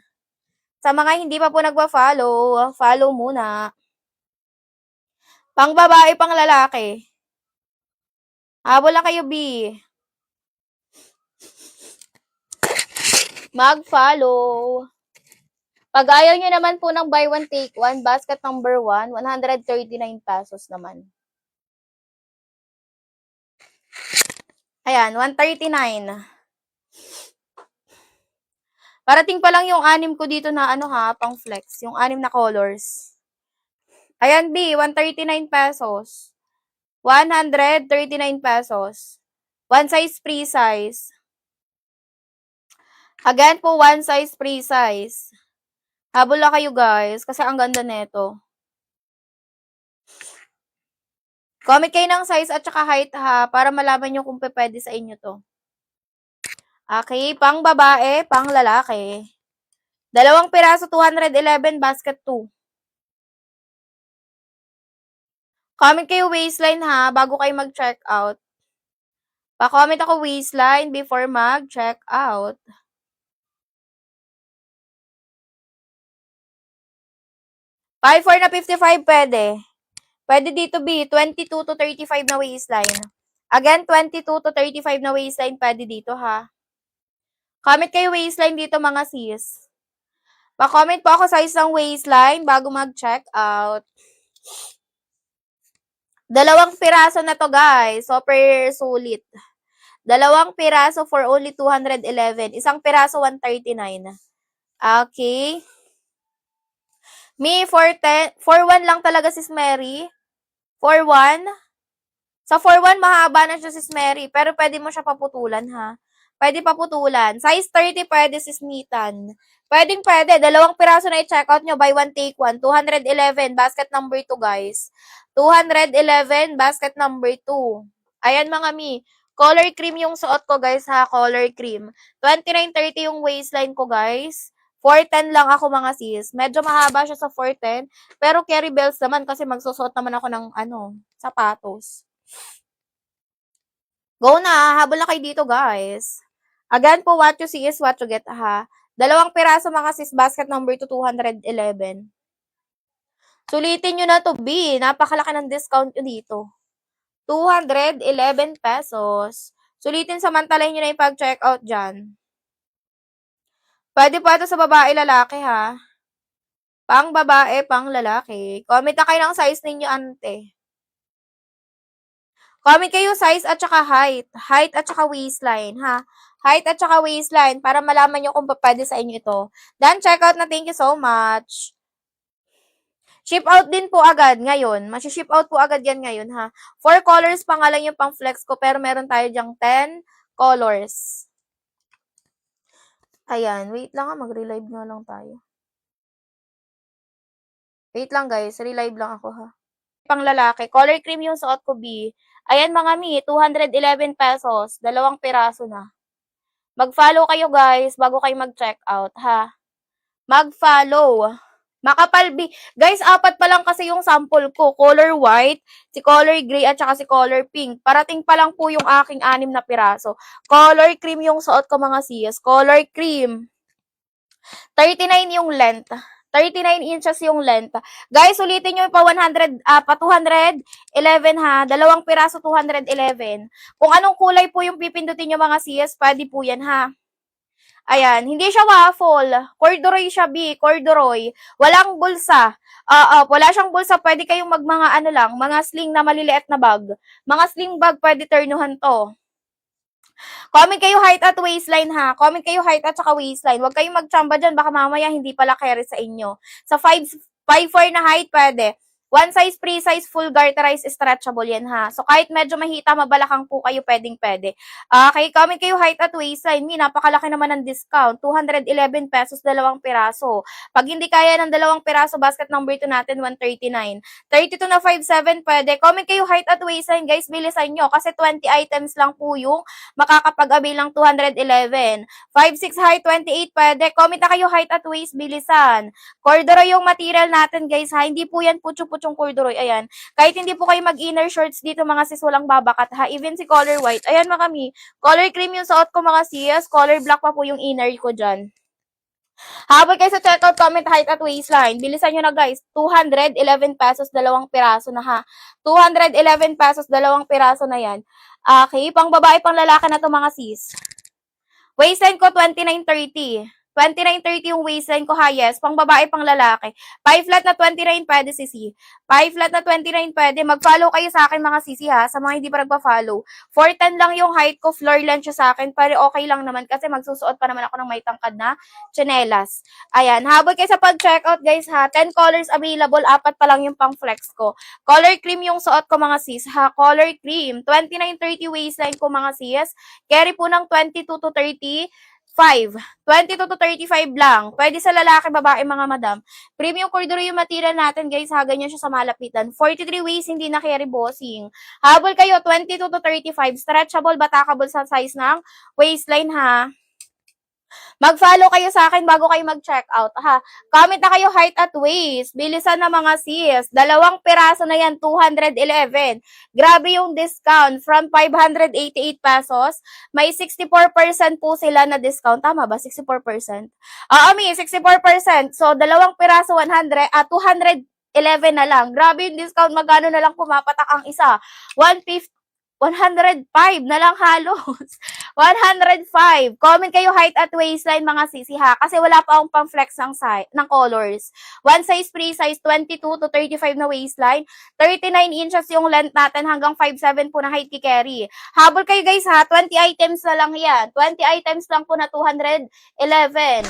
S1: Sa mga hindi pa po nagpa-follow, follow muna. Pang babae, pang lalaki. Habol lang kayo, B. Mag-follow. Pag ayaw nyo naman po ng buy one, take one, basket number 1, 139 pesos naman. Ayan, 139. Parating pa lang yung 6 ko dito na ano ha, pang flex. Yung 6 na colors. Ayan, B, 139 pesos. 139 pesos. One size free size. Again po, one size free size. Habol na kayo guys, kasi ang ganda nito. Comment kayo ng size at saka height ha, para malaman nyo kung pwede sa inyo to. Okay, pang babae, pang lalaki. Dalawang piraso, 211, basket 2. Comment kayo waistline ha, bago kayo mag-check out. Pa-comment ako waistline before mag-check out. 5-4 na 55 pwede. Pwede dito B, 22 to 35 na waistline. Again, 22 to 35 na waistline pwede dito ha. Comment kayo waistline dito mga sis. Pa-comment po ako size ng waistline bago mag-check out. Dalawang piraso na to guys. Super sulit. Dalawang piraso for only 211. Isang piraso 139. Okay. Me, 410. 4-1 lang talaga sis Mary. 4-1. Sa 4-1, mahaba na siya sis Mary. Pero pwede mo siya paputulan ha. Pwede paputulan. Size 30 pwede sis Nitan. Pwedeng pwede. Dalawang piraso na i-check out nyo. Buy one, take one. 211. Basket number 2 guys. 211. Basket number 2. Ayan mga mi. Color cream yung suot ko guys ha. Color cream. 29.30 yung waistline ko guys. 410 lang ako mga sis. Medyo mahaba siya sa 410. Pero carry belts naman kasi magsusuot naman ako ng sapatos. Go na. Habol na kayo dito guys. Again po, what you see is what you get ha. Dalawang piraso mga sis. Basket number 2, 211. Sulitin nyo na to B. Napakalaki ng discount nyo dito. 211 pesos. Sulitin, samantalahin nyo na yung pag-check out dyan. Pwede pa ito sa babae, lalaki ha. Pang babae, pang lalaki. Comment na kayo ng size ninyo, ante. Comment kayo size at saka height. Height at saka waistline, ha. Height at saka waistline para malaman nyo kung pwede sa inyo ito. Then, check out na. Thank you so much. Ship out din po agad ngayon. Masi-ship out po agad yan ngayon, ha. 4 colors pa nga lang yung pang flex ko, pero meron tayo dyang 10 colors. Ayan, wait lang ha, mag-relive nga lang tayo. Wait lang guys, relive lang ako ha. Pang lalaki, color cream yung suot ko B. Ayan mga mi, 211 pesos, dalawang piraso na. Mag-follow kayo guys bago kayo mag-check out ha. Mag-follow. Makapal B. Guys, 4 pa lang kasi yung sample ko. Color white, si color gray, at saka si color pink. Parating pa lang po yung aking 6 na piraso. Color cream yung suot ko mga sis. Color cream. 39 yung length. 39 inches yung length. Guys, ulitin nyo pa 211 ha. Dalawang piraso 211. Kung anong kulay po yung pipindutin nyo mga sis, pwede po yan ha. Ayan, hindi siya waffle. Corduroy siya, B. Corduroy. Walang bulsa. Wala siyang bulsa. Pwede kayong mga ano lang, mga sling na maliliit na bag. Mga sling bag, pwede turnuhan to. Comment kayo height at waistline ha. Comment kayo height at saka waistline. Huwag kayong magtsamba dyan. Baka mamaya hindi pala carry sa inyo. Sa 5'4" na height, pwede. One size, pre-size, full garterized, stretchable yan ha. So, kahit medyo mahita, mabalakang po kayo, pwedeng-pwede. Okay, comment kayo height at waistline. Napakalaki naman ng discount. 211 pesos, dalawang piraso. Pag hindi kaya ng dalawang piraso, basket number 2 natin, 139. 32 na 57, pwede. Comment kayo height at waistline, guys, bilisan nyo. Kasi 20 items lang po yung makakapag-avail ng 211. 5'6" height, 28, pwede. Comment na kayo height at waist, bilisan. Corduroy yung material natin, guys, ha. Hindi po yan putyo-putyong corduroy. Ayan. Kahit hindi po kayo mag-inner shorts dito, mga sis, walang babakat, ha. Even si color white. Ayan, mga kami. Color cream yung suot ko, mga sis. Color black pa po yung inner ko dyan. Habol kayo sa checkout, comment height at waistline. Bilisan nyo na, guys. 211 pesos, dalawang piraso na, ha. 211 pesos, dalawang piraso na yan. Okay, pang babae, pang lalaki na to, mga sis. Waistline ko, 29.30. 29.30 yung waistline ko, highest. Pang babae, pang lalaki. 5 flat na 29, pwede sisi. 5 flat na 29, pwede. Mag-follow kayo sa akin, mga sisi, ha. Sa mga hindi pa nagpa-follow. 4'10 lang yung height ko, floor length siya sa akin. Pero okay lang naman kasi magsusuot pa naman ako ng may tangkad na tsinelas. Ayan. Habol kayo sa pag-checkout, guys, ha. 10 colors available. 4 pa lang yung pang flex ko. Color cream yung suot ko, mga sis, ha. Color cream. 29.30 waistline ko, mga sis. Carry po ng 22 to 35. 22 to 35 lang. Pwede sa lalaki, babae, mga madam. Premium corduroy yung material natin, guys, ha. Ganyan siya sa malapitan. 43 waist, hindi na carry bossing. Habol kayo, 22 to 35. Stretchable, batakable sa size ng waistline, ha. Mag-follow kayo sa akin bago kayo mag-check out, ha. Comment na kayo height at waist. Bilisan na, mga sis. Dalawang piraso na yan, 211. Grabe yung discount. From 588 pesos, may 64% po sila na discount. Tama ba? 64%? May 64%. So, dalawang piraso, 211 na lang. Grabe yung discount. Magkano na lang pumapatak ang isa? 105 na lang halos. 105. Comment kayo height at waistline, mga sisi, ha. Kasi wala pa akong pang-flex ng colors. One size, pre-size, 22 to 35 na waistline. 39 inches yung length natin hanggang 5'7 po na height ki-carry. Habol kayo, guys, ha. 20 items na lang yan. 20 items lang po na 211.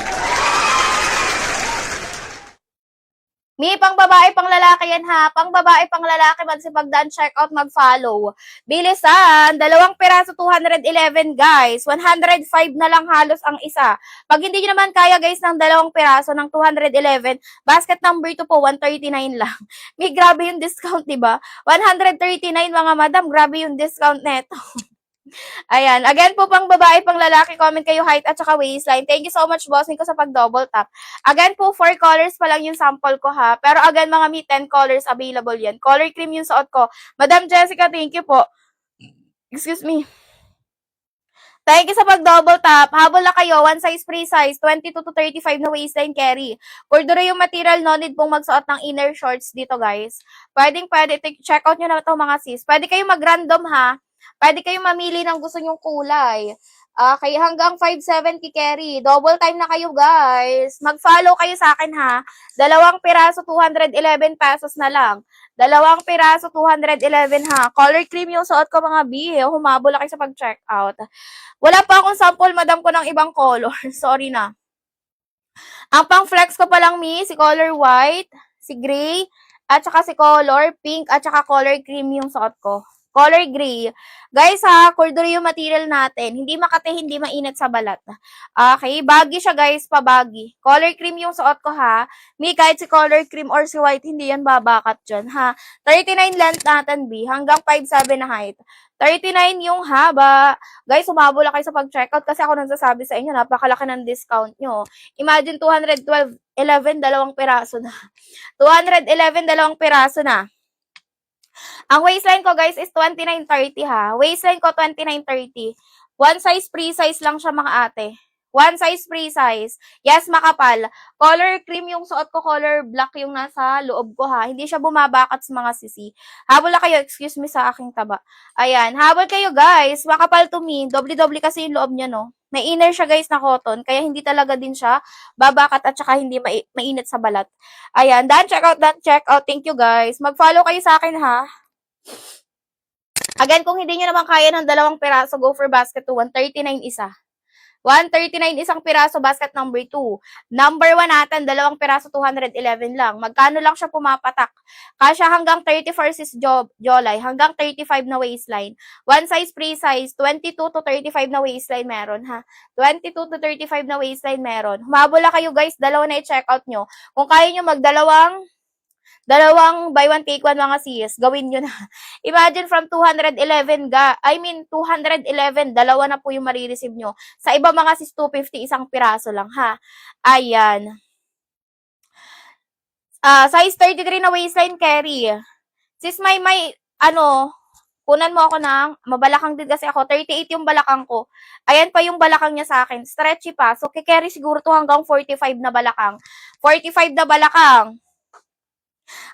S1: Pang babae, pang lalaki yan, ha. Pang babae, pang lalaki, magsipagdaan, check out, mag-follow. Bilisan, dalawang piraso, 211, guys. 105 na lang halos ang isa. Pag hindi nyo naman kaya, guys, ng dalawang piraso ng 211, basket number 2 po, 139 lang. Grabe yung discount, diba? 139, mga madam, grabe yung discount neto. Ayan. Again po, pang babae, pang lalaki, comment kayo height at saka waistline. Thank you so much, bossing ko, sa pag-double tap. Again po, 4 colors pa lang yung sample ko, ha. Pero again, mga 10 colors available yan. Color cream yung suot ko. Madam Jessica, thank you po. Excuse me. Thank you sa pag-double tap. Habol na kayo, one size, free size, 22 to 35 na waistline carry. Corduroy yung material, no need pong magsuot ng inner shorts dito, guys. Pwede. Check out nyo na ito, mga sis. Pwede kayo mag-random, ha. Pwede kayo mamili ng gusto nyong kulay. Okay, hanggang 5'7" ki-carry. Double time na kayo, guys. Mag-follow kayo sa akin, ha. Dalawang piraso, 211 pesos na lang. Dalawang piraso, 211, ha. Color cream yung suot ko, mga B. Humabol na kayo sa pag-check out. Wala pa akong sample, madam, ko ng ibang color. Sorry na. Ang pang-flex ko pa lang, si color white, si gray, at saka si color pink, at saka color cream yung suot ko. Color gray. Guys ha, corduroy yung material natin. Hindi makate, hindi mainit sa balat. Okay, baggy siya guys, pabaggy. Color cream yung suot ko ha. Kahit si color cream or si white, hindi yan babakat dyan ha. 39 length natin B, hanggang 5'7 na height. 39 yung haba. Guys, umabol kayo sa pag-checkout kasi ako nagsasabi sa inyo, napakalaki ng discount nyo. Imagine 212, 11, dalawang piraso na. 211, dalawang piraso na. Ang waistline ko guys is 29.30 ha. Waistline ko 29.30. One size pre-size lang siya mga ate. One size pre-size. Yes, makapal. Color cream yung suot ko, color black yung nasa loob ko ha. Hindi siya bumabakat sa mga sisi. Habol na kayo, excuse me sa aking taba. Ayan, habol kayo guys. Makapal to me. Doble-doble kasi yung loob niya no. May inner siya guys na cotton, kaya hindi talaga din siya babakat at saka hindi mainit sa balat. Ayan, done check out. Thank you guys. Mag-follow kayo sa akin ha. Again, kung hindi nyo naman kaya ng dalawang piraso, go for basket 2. 139 isa. 139 isang piraso, basket number 2. Number 1 natin, dalawang piraso, 211 lang. Magkano lang siya pumapatak? Kasya hanggang 34 sis Jolay, hanggang 35 na waistline. One size pre-size, 22 to 35 na waistline meron ha. 22 to 35 na waistline meron. Humabula kayo guys, dalawa na i-check out nyo. Kung kaya nyo magdalawang buy one take one mga sis, gawin nyo na. Imagine from 211 211, dalawa na po yung marireceive nyo. Sa iba mga sis, 250, isang piraso lang ha. Ayan. Size 33 na waistline carry. Sis, may kunan mo ako ng, mabalakang din kasi ako, 38 yung balakang ko. Ayan pa yung balakang niya sa akin. Stretchy pa. So, kikerry siguro to hanggang 45 na balakang. 45 na balakang.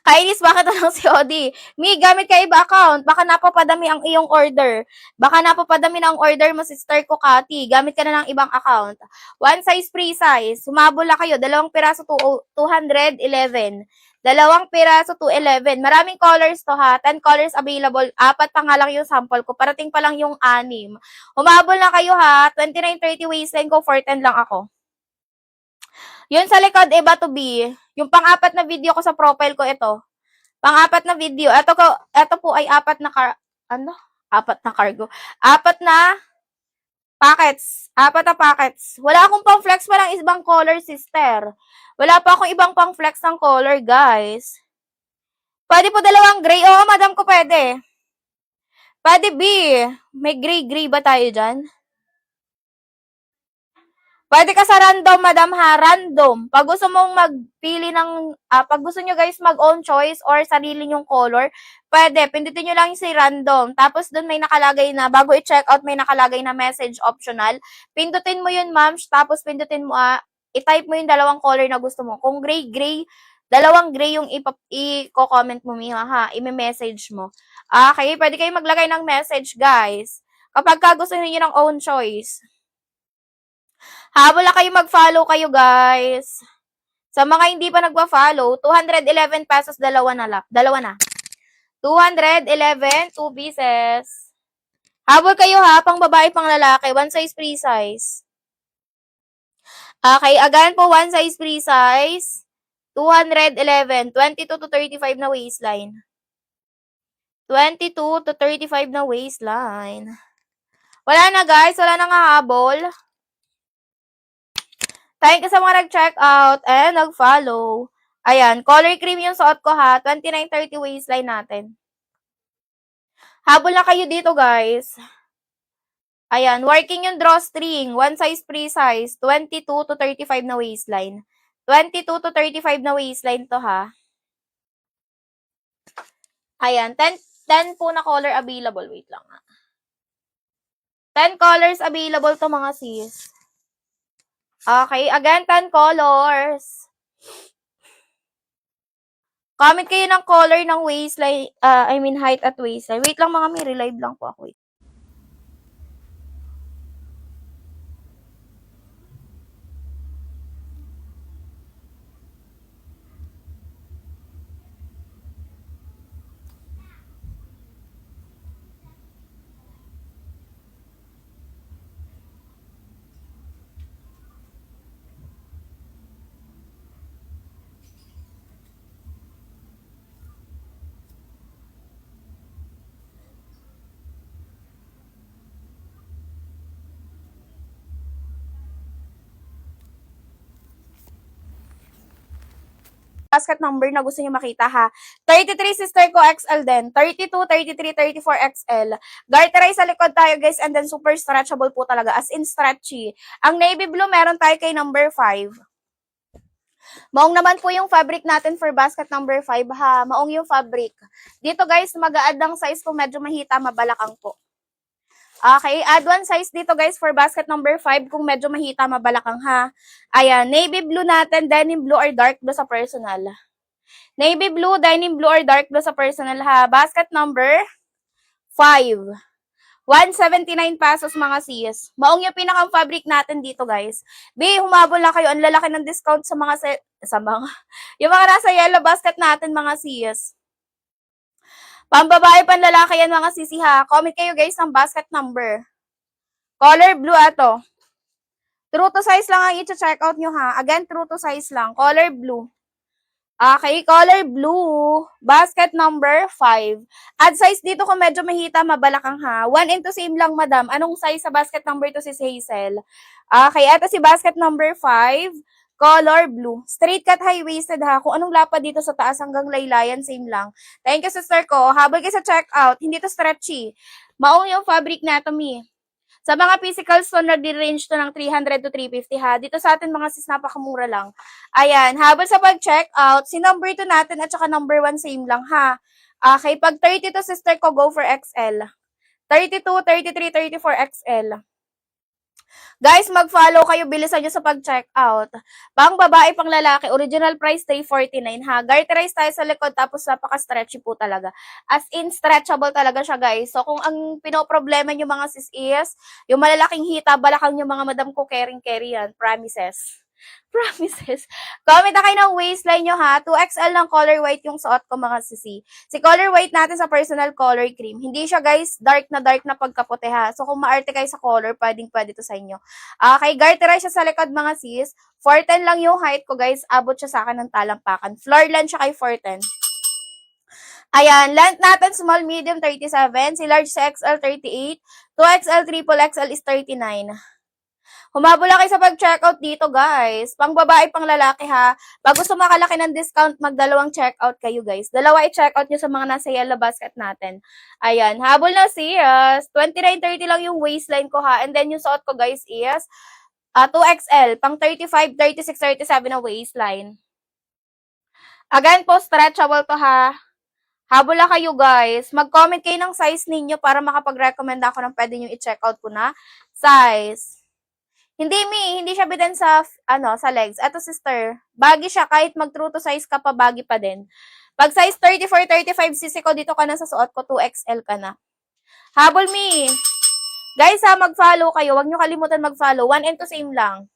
S1: Kainis, bakit walang COD? Gamit ka iba account. Baka napapadami ang iyong order. Baka napapadami na ang order mo, sister ko, Kati. Gamit ka na ng ibang account. One size, pre-size. Sumabol na kayo. Dalawang piraso, 211. Dalawang piraso, 211. Maraming colors to ha. 10 colors available. 4 pa nga lang yung sample ko. Parating pa lang yung 6. Humabol na kayo ha. 29.30 waistline ko. 410 lang ako. Yun sa likod, iba to be. Yung pang-apat na video ko sa profile ko, ito. Pang-apat na video. Ito po ay apat na cargo. Apat na packets. Wala akong pang-flex pa ng ibang color, sister. Wala pa akong ibang pang-flex ng color, guys. Pwede po dalawang gray. Oo, madam ko pwede. Pwede B. May gray ba tayo dyan? Pwede ka sa random, madam ha, random. Pag gusto mong magpili ng, pag gusto nyo guys mag-own choice or sarili nyong color, pwede, pindutin nyo lang yung si random. Tapos dun may nakalagay na, bago i-check out, may nakalagay na message optional. Pindutin mo yun, ma'am, tapos pindutin mo, i-type mo yung dalawang color na gusto mo. Kung gray, dalawang gray yung i-comment mo, ha, i-message mo. Okay, pwede kayo maglagay ng message, guys. Kapag gusto niyo ng own choice. Habol na kayo mag-follow kayo, guys. Sa mga hindi pa nagpa-follow, 211 pesos, dalawa na. 211, 2 pieces. Habol kayo ha, pang babae, pang lalaki. One size, free size. Okay, again po, one size, free size. 211, 22 to 35 na waistline. 22 to 35 na waistline. Wala na guys, wala na nga habol. Thank you sa mga nag-check out and nag-follow. Ayan, color cream yung suot ko ha. 29.30 waistline natin. Habol na kayo dito guys. Ayan, working yung drawstring. One size, pre-size. 22 to 35 na waistline. 22 to 35 na waistline to ha. Ayan, 10 po na color available. Wait lang ha. 10 colors available to mga sis. Okay, again, 10 colors. Comment kayo ng color ng waistline, height at waistline. Wait lang mga may relive lang po ako. Wait. basket number na gusto niyo makita ha. 33 sister ko XL din. 32, 33, 34 XL. Garterized sa likod tayo guys and then super stretchable po talaga as in stretchy. Ang navy blue meron tayo kay number 5. Maong naman po yung fabric natin for basket number 5 ha. Maong yung fabric. Dito guys, mag-a-add ng size kung medyo mahita, mabalakang po. Okay, add one size dito guys for basket number 5 kung medyo mahita, mabalakang ha. Ayan, navy blue natin, denim blue or dark blue sa personal. Navy blue, denim blue or dark blue sa personal ha. Basket number 5. 179 pesos mga sis. Maong yung pinakang fabric natin dito guys. B, humabol na kayo. Ang lalaki ng discount sa mga yung mga nasa yellow basket natin mga sis. Pambabae, panlalaki yan mga sisi ha. Comment kayo guys ng basket number. Color blue ato. True to size lang ang i-check out nyo ha. Again, true to size lang. Color blue. Okay, color blue. Basket number 5. Add size dito kung medyo mahita, mabalakang ha. 1 into same lang madam. Anong size sa basket number to si Hazel? Okay, eto si basket number 5. Color blue. Straight cut high-waisted ha. Kung anong lapad dito sa taas hanggang laylayan, same lang. Thank you, sister ko. Habol kayo sa checkout. Hindi to stretchy. Maong yung fabric na to, mi. Sa mga physical store, nag-range to ng 300 to 350 ha. Dito sa atin mga sis, napakamura lang. Ayan, habol sa pag-checkout, si number 2 natin at saka number 1 same lang ha. Okay, pag 32 sister ko, go for XL. 32, 33, 34 XL. Guys, mag-follow kayo, bilisan nyo sa pag-checkout. Pang babae, pang lalaki, original price, 349 ha. Garterize tayo sa likod, tapos napaka-stretchy po talaga. As in, stretchable talaga siya, guys. So, kung ang pinoproblema nyo mga sis is, yung malalaking hita, balakang yung mga madam ko, carry yan. Promises. Promises. Comment na kayo ng waistline nyo ha. 2XL ng color white yung suot ko mga sisi. Si color white natin sa personal color cream. Hindi siya guys dark na pagkaputi ha. So kung maarte kayo sa color, pwede to sa inyo. Okay, garterize siya sa likod mga sis. 410 lang yung height ko guys. Abot siya sa akin ng talampakan. Floor length siya kay 410. Ayan, length natin small, medium 37. Si large sa XL 38. 2XL, triple XL is 39. Humabol lang kayo sa pag-checkout dito, guys. Pang babae, pang lalaki, ha. Pag gusto makalaki ng discount, magdalawang checkout kayo, guys. Dalawa i-checkout nyo sa mga nasa yellow basket natin. Ayan, habol na sis. 29.30 lang yung waistline ko, ha. And then, yung suot ko, guys, is 2XL. Pang 35, 36, 37 na waistline. Again po, stretchable to, ha. Habol na kayo, guys. Mag-comment kayo ng size ninyo para makapag-recommend ako ng pwede nyo i-checkout ko na size. Hindi siya bitin sa legs. Eto sister, baggy siya kahit mag-true to size ka pa, baggy pa din. Pag size 34, 35 cc ko, dito ka na sa suot ko, 2XL ka na. Habol mi. Guys ha, mag-follow kayo. Huwag nyo kalimutan mag-follow. 1 and 2 same lang.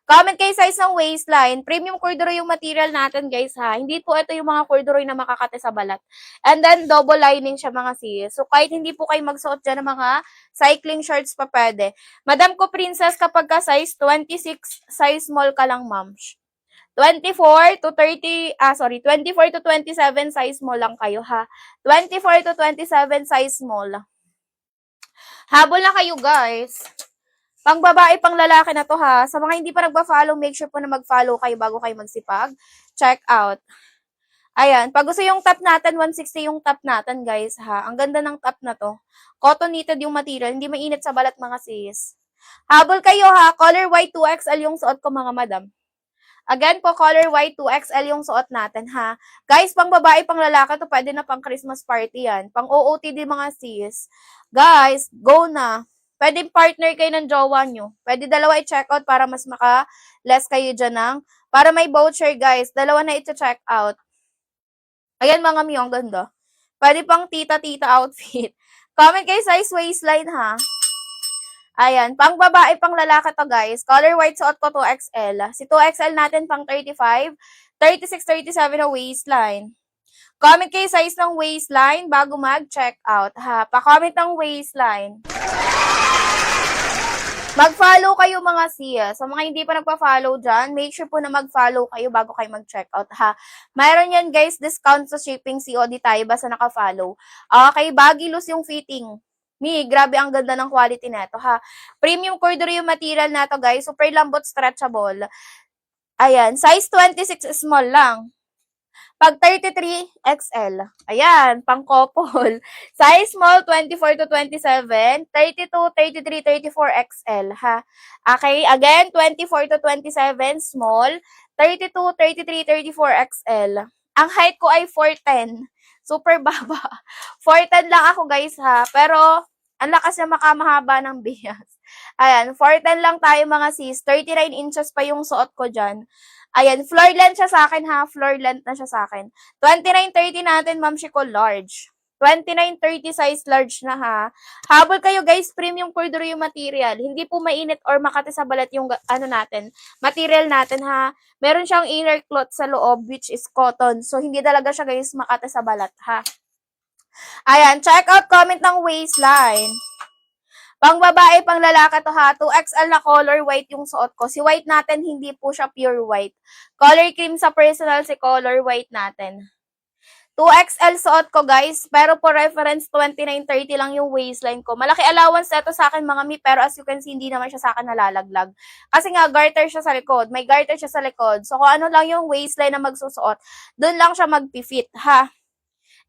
S1: Comment kayo size ng waistline. Premium corduroy yung material natin, guys, ha. Hindi po ito yung mga corduroy na makakate sa balat. And then, double lining siya, mga sis. So, kahit hindi po kayo magsuot dyan ng mga cycling shorts pa pwede. Madam ko, princess, kapag ka size 26, size small ka lang, ma'am. 24 to 27 size small lang kayo, ha. 24 to 27 size small. Habol na kayo, guys. Pang babae, pang lalaki na to ha. Sa mga hindi pa nagpa-follow, make sure po na mag-follow kayo bago kayo magsipag. Check out. Ayan. Pag gusto yung top natin, 160 yung top natin guys ha. Ang ganda ng top na to. Cotton knitted yung material. Hindi mainit sa balat mga sis. Habol kayo ha. Color white 2XL yung suot ko mga madam. Again po, color white 2XL yung suot natin ha. Guys, pang babae, pang lalaki to, pwede na pang Christmas party yan. Pang OOTD mga sis. Guys, go na. Pwede partner kayo ng jowa nyo. Pwede dalawa i-check out para mas maka-less kayo dyan ng. Para may voucher, guys. Dalawa na i-check out. Ayan, mga miyong ganda. Pwede pang tita-tita outfit. Comment kayo size waistline, ha. Ayan. Pang babae, pang lalaki to, guys. Color white suot ko 2XL. Si 2XL natin pang 35, 36, 37 na waistline. Comment kayo size ng waistline bago mag-check out, ha. Pa-comment ng waistline. Mag-follow kayo mga sis. Sa mga hindi pa nagpa-follow dyan, make sure po na mag-follow kayo bago kayo mag-check out ha. Mayroon yan guys, discount sa shipping COD tayo basta naka-follow. Okay, baggy loose yung fitting. Grabe ang ganda ng quality neto ha. Premium corduroy yung material nato guys, super lambot, stretchable. Ayan, size 26 small lang. Pag 33XL, ayan, pang couple. Size small, 24 to 27, 32, 33, 34XL, ha? Okay, again, 24 to 27, small, 32, 33, 34XL. Ang height ko ay 4'10". Super baba. 4'10 lang ako, guys, ha? Pero, ang lakas na makamahaba ng bias. Ayan, 4'10 lang tayo, mga sis. 39 inches pa yung suot ko dyan. Ayan, floor length siya sa akin, ha? Floor length na siya sa akin. 29-30 natin, ma'am, ko large. 29-30 size large na, ha? Habol kayo, guys, premium corduro yung material. Hindi po mainit or makati sa balat yung, natin, material natin, ha? Meron siyang inner cloth sa loob, which is cotton. So, hindi talaga siya, guys, makati sa balat, ha? Ayan, check out comment ng waistline. Pang babae, pang lalaki to, ha. 2XL na color white yung suot ko. Si white natin, hindi po siya pure white. Color cream sa personal, si color white natin. 2XL suot ko, guys. Pero for reference, 29-30 lang yung waistline ko. Malaki allowance na ito sa akin, mga mi. Pero as you can see, hindi naman siya sa akin nalalaglag. Kasi nga, garter siya sa likod. May garter siya sa likod. So, kung ano lang yung waistline na magsusuot, dun lang siya mag-fit, ha.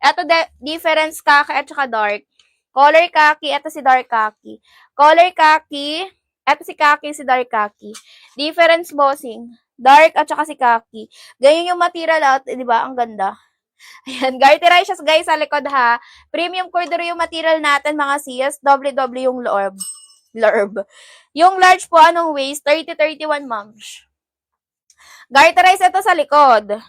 S1: Ito, difference kaki at saka dark. Color khaki, ito si dark khaki. Color khaki, ito si khaki, si dark khaki. Difference, bossing. Dark at saka si khaki. Ganyan yung material at, di ba? Ang ganda. Ayan, garterize siya, guys, sa likod, ha. Premium corduro yung material natin, mga sis. Double yung lorb. Yung large po, anong waist? 30-31, moms. Garterize ito sa likod.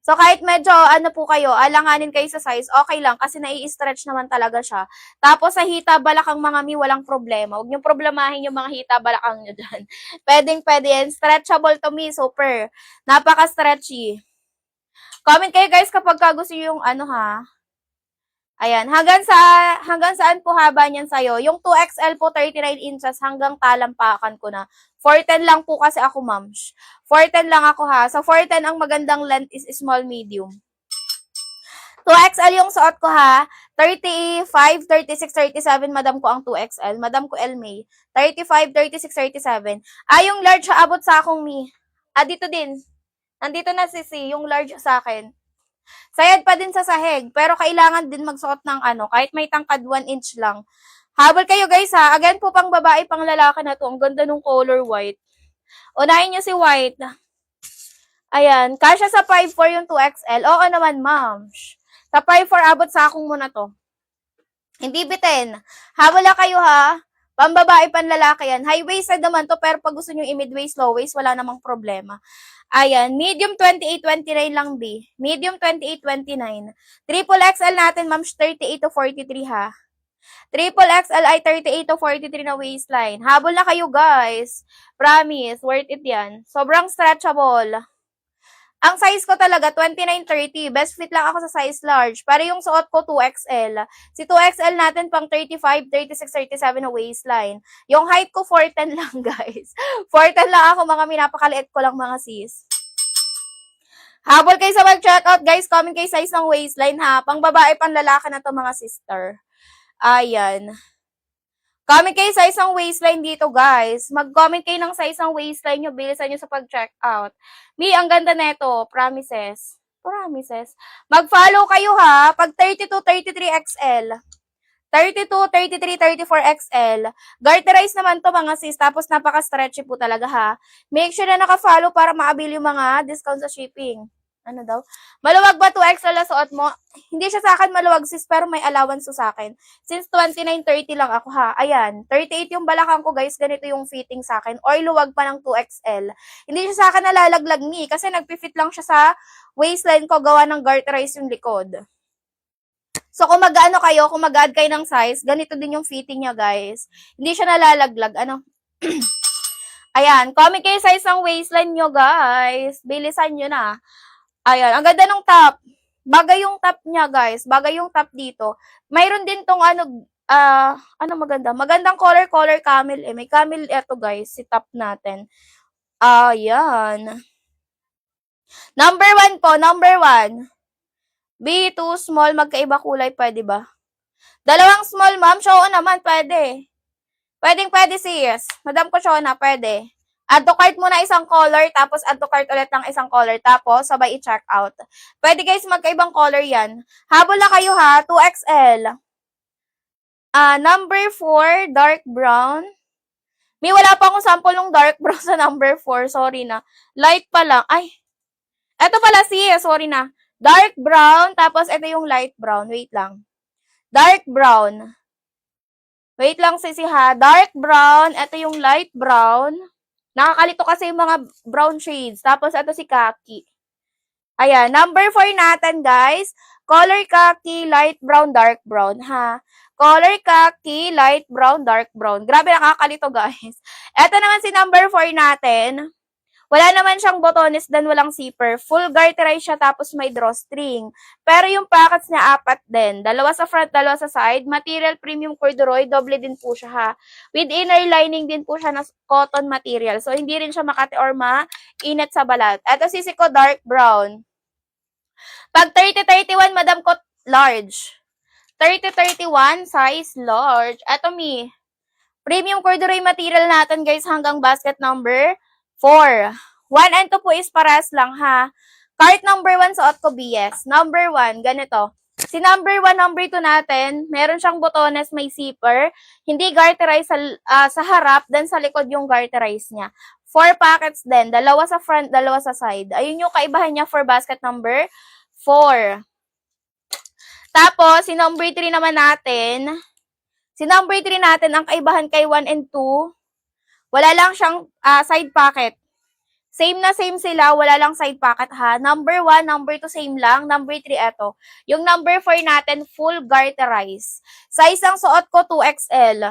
S1: So, kahit medyo, po kayo, alanganin kayo sa size, okay lang, kasi nai-stretch naman talaga siya. Tapos, sa hita balakang, mga mi, walang problema. Huwag niyong problemahin yung mga hita balakang nyo dyan. Pwede yan. Stretchable to me, super. Napaka-stretchy. Comment kayo, guys, kapag gusto yung, ha. Ayan, hanggang saan po haba niyan sa'yo? Yung 2XL po, 39 inches, hanggang talampakan ko na. 4'10 lang po kasi ako, ma'am. 4'10 lang ako, ha. So, 4'10 ang magandang length is small, medium. 2XL yung suot ko, ha. 35, 36, 37, madam ko ang 2XL. Madam ko El May. 35, 36, 37. Yung large, abot sa akong mi. Dito din. Nandito na si yung large sa akin. Sayad pa din sa sahig, pero kailangan din magsuot ng kahit may tangkad 1 inch lang. Habol kayo, guys, ha. Again po, pang babae, pang lalaki na to. Ang ganda nung color white. Unahin nyo si white. Ayan. Kasya sa 5'4 yung 2XL. Oo naman, ma'am. Sa 5'4, abot sa akong muna to. Hindi bitin. Habol kayo, ha. Pambabae, panlalaki yan. High-waisted naman to, pero pag gusto nyo i-mid-waist, low-waist, wala namang problema. Ayan, medium 28-29 lang, B. Medium 28-29. Triple XL natin, ma'am, 38 to 43, ha. Triple XL ay 38 to 43 na waistline. Habol na kayo, guys. Promise, worth it yan. Sobrang stretchable. Ang size ko talaga, 29-30. Best fit lang ako sa size large. Para yung suot ko, 2XL. Si 2XL natin pang 35, 36, 37 na waistline. Yung height ko, 4'10 lang, guys. 4'10 lang ako, mga minapakaliit ko lang, mga sis. Habol kayo sa mag-checkout, guys. Comment kayo size ng waistline, ha. Pang babae, pang lalaki na to, mga sister. Ayan. Comment kayo size ng waistline dito, guys. Mag-comment kayo ng size ng waistline nyo. Bilisan nyo sa pag-checkout. Mi, ang ganda neto. Promises. Promises. Mag-follow kayo, ha. Pag 32, 33XL. 32, 33, 34XL. Garterize naman to, mga sis. Tapos napaka-stretchy po talaga, ha. Make sure na naka-follow para ma-avail yung mga discount sa shipping. Ano daw? Maluwag ba 2XL na suot mo? Hindi siya sa akin maluwag, sis, pero may allowance sa akin. Since 29-30 lang ako, ha. Ayan, 38 yung balakang ko, guys. Ganito yung fitting sa akin. Or luwag pa ng 2XL. Hindi siya sa akin nalalaglag ni, kasi nagpi-fit lang siya sa waistline ko, gawa ng garterize yung likod. So, kung mag-ano kayo, kung mag-add kayo ng size, ganito din yung fitting niya, guys. Hindi siya nalalaglag. Ayan, comment kayo size ng waistline nyo, guys. Bilisan nyo na. Ayan, ang ganda ng top. Bagay yung top niya, guys. Bagay yung top dito. Mayroon din tong maganda? Magandang color camel eh. May camel eto, guys, si top natin. Ayan. Number 1 po, number 1. B2 small, magkaiba kulay, pwede ba? Dalawang small, ma'am. Show naman, pwede. Pwede sis. Madam ko show na, pwede. Add to cart muna isang color, tapos add to cart ulit ng isang color, tapos sabay i-check out. Pwede guys, magkaibang color yan. Habol na kayo ha, 2XL. Number 4, dark brown. May wala pa akong sample ng dark brown sa number 4. Sorry na. Light pa lang. Ay, eto pala sorry na. Dark brown, tapos ito yung light brown. Wait lang. Dark brown. Wait lang ha. Dark brown, ito yung light brown. Nakakalito kasi yung mga brown shades. Tapos, ito si khaki. Ayan, number 4 natin, guys. Color khaki, light brown, dark brown, ha? Color khaki, light brown, dark brown. Grabe, nakakalito, guys. Ito naman si number 4 natin. Wala naman siyang botones dan walang zipper. Full garterize siya tapos may drawstring. Pero yung pockets niya 4 din. Dalawa sa front, dalawa sa side. Material premium corduroy. Doble din po siya ha. With inner lining din po siya na cotton material. So hindi rin siya makati or mainit sa balat. Ito sisi ko dark brown. Pag 30-31, madam ko large. 30-31, size large. Ito premium corduroy material natin guys hanggang basket number 4. 1 and 2 po is paras lang ha. Cart number 1 suot ko BS. Number 1, ganito. Si number 1, number 2 natin, meron siyang botones, may zipper. Hindi garterize sa harap, then sa likod yung garterize niya. 4 pockets din. Dalawa sa front, dalawa sa side. Ayun yung kaibahan niya for basket number 4. Tapos, si number 3 naman natin, ang kaibahan kay 1 and 2, wala lang siyang side pocket. Same na same sila, wala lang side pocket ha. Number 1, number 2 same lang. Number 3 eto. Yung number 4 natin, full garterize. Size ang suot ko, 2XL.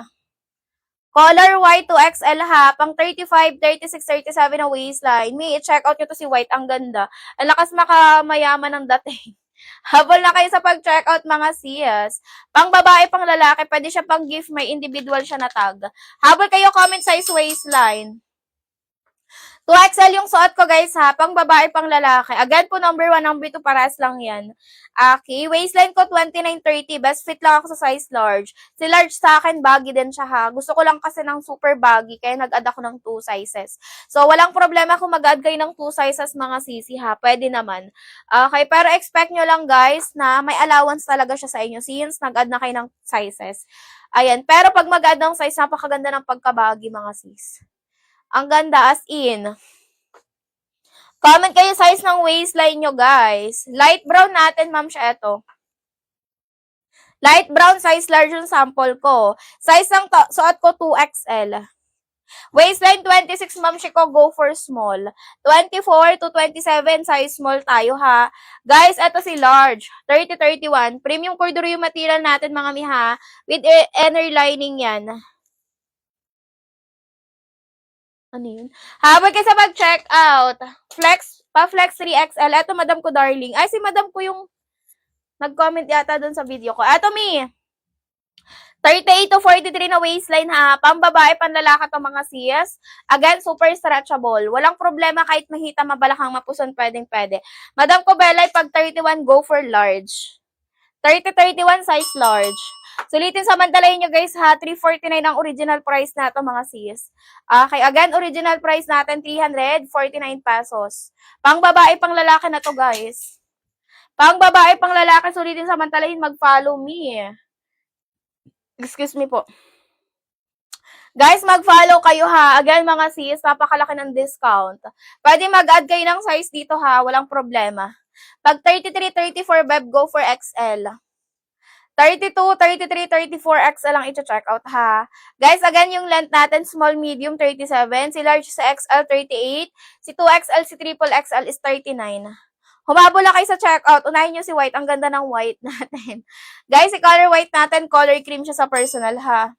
S1: Color white, 2XL ha. Pang 35, 36, 37 na waistline. I-check out nyo to si white. Ang ganda. Ang lakas makamayaman ng dating. Habol na kayo sa pag-check out mga siyas. Pang babae, pang lalaki, pwede siya pang gift, may individual siya na tag. Habol kayo, comment size waistline. 2XL yung suot ko guys ha, pang babae, pang lalaki. Again po, number 1, number 2, paras lang yan. Okay, waistline ko 29-30, best fit lang ako sa size large. Si large sa akin, baggy din siya ha. Gusto ko lang kasi ng super baggy, kaya nag-add ako ng 2 sizes. So, walang problema kung mag-add kayo ng 2 sizes mga sisi ha, pwede naman. Okay, pero expect nyo lang guys na may allowance talaga siya sa inyo since nag-add na kayo ng sizes. Ayan, pero pag mag-add ng size, napakaganda ng pagkabaggy mga sis. Ang ganda as in. Comment kayo size ng waistline nyo, guys. Light brown natin, ma'am, siya ito. Light brown, size large yung sample ko. Size ng suot ko, 2XL. Waistline, 26, ma'am, siya ko, go for small. 24 to 27, size small tayo, ha. Guys, ito si large. 30-31. Premium corduroy yung material natin, mga miha. With inner lining yan. Ano yun? Habang kayo sa mag-check out, pa-flex 3XL. Eto, madam ko, darling. Ay, si madam ko yung nag-comment yata dun sa video ko. Eto, 38 to 43 na waistline ha. Pambabae, panlalaki to mga siyas. Again, super stretchable. Walang problema kahit mahita, mabalakang, mapuson, pwedeng-pwede. Madam ko, Belay, pag 31, go for large. 30-31, size large. Sulitin samantalahin nyo guys ha, 349 ang original price na ito mga sis. Okay, again, original price natin 349 pesos. Pang babae, pang lalaki na to guys. Pang babae, pang lalaki, sulitin samantalahin, mag-follow me. Excuse me po. Guys, mag-follow kayo ha. Again mga sis, napakalaki ng discount. Pwede mag-add kayo ng size dito ha, walang problema. Pag 33, 34, beb, go for XL. 32, 33, 34 XL lang i-check out ha. Guys, again, yung length natin, small, medium, 37. Si large sa XL, 38. Si 2XL, si triple XL is 39. Humabol na kayo sa checkout. Unahin nyo si white. Ang ganda ng white natin. Guys, si color white natin, color cream siya sa personal ha.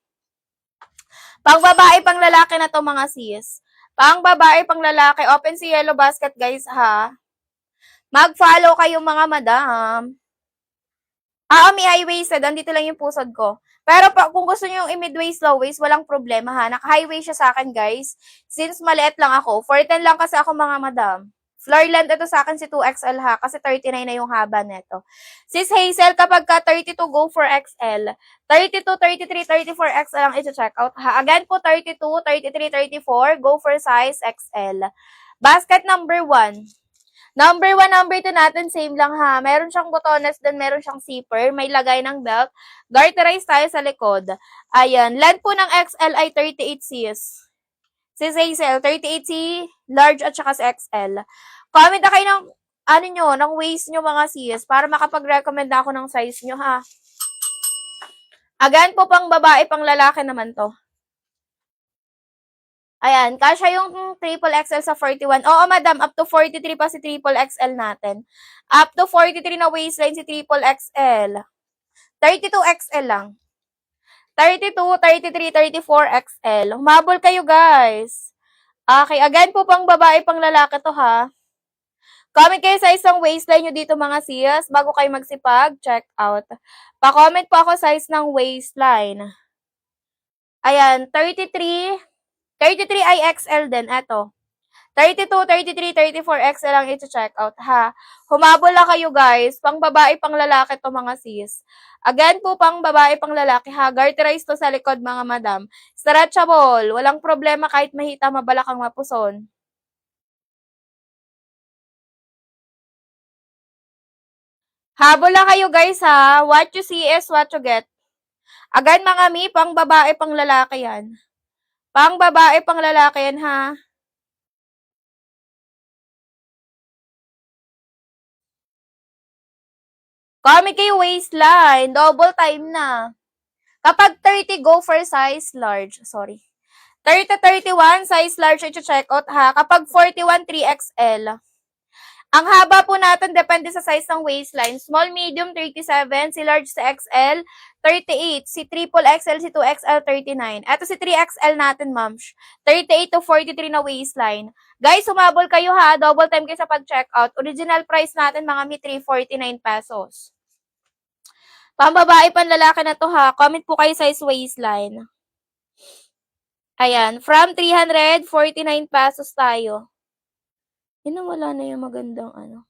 S1: Pang babae, pang lalaki na to mga sis. Pang babae, pang lalaki. Open si yellow basket guys ha. Mag-follow kayo mga madam. May high-waisted. Andito lang yung pusod ko. Pero kung gusto nyo yung mid-waist, low-waist, walang problema ha. Naka-high-waist siya sa akin, guys. Since maliit lang ako. 4'10 lang kasi ako mga madam. Floor length ito sa akin si 2XL ha, kasi 39 na yung haba neto. Sis Hazel, kapag ka 32, go for XL. 32, 33, 34 XL ang i-check out ha. Again po, 32, 33, 34, go for size XL. Basket number 1. Number 1, number 2 natin, same lang ha. Meron siyang botones, then meron siyang zipper. May lagay ng belt. Garterize tayo sa likod. Ayan. Length po ng XL ay 38 cis. Si Hazel, 38C, large at saka si XL. Comment na kayo ng, ng waist nyo mga sis, para makapag-recommend ako ng size nyo ha. Again po, pang babae, pang lalaki naman to. Ayan, kasya yung triple XL sa 41. Oo, madam, up to 43 pa si triple XL natin. Up to 43 na waistline si triple XL. 32 XL lang. 32, 33, 34 XL. Humabol kayo, guys. Okay, again po, pang babae, pang lalaki to ha. Comment kayo sa isang waistline nyo dito mga sis, bago kayo magsipag, check out. Pa-comment po ako size ng waistline. Ayan, 33 ay XL din, eto. 32, 33, 34 XL lang i-check out ha. Humabol na kayo guys, pang babae, pang lalaki to mga sis. Again po, pang babae, pang lalaki ha. Garterize to sa likod mga madam. Stretchable, walang problema kahit mahita, mabalakang, mapuson. Habol lang kayo guys ha. What you see is what you get. Again mga mi, pang babae, pang lalaki yan. Pang babae, pang lalaki yan ha. Comment kayo waistline. Double time na. Kapag 30, go for size large. Sorry. 30-31, size large ito check out ha. Kapag 41, 3XL. Ang haba po natin depende sa size ng waistline. Small, medium, 37. Si large sa XL, 38. Si triple XL, si 2XL, 39. Ito si 3XL natin, ma'am. 38 to 43 na waistline. Guys, sumabol kayo ha. Double time kayo sa pag-checkout. Original price natin, mga mi, 349 pesos. Pambabae, panlalaki na to ha. Comment po kayo size waistline. Ayan. From 349 pesos tayo. Wala na yung magandang ano.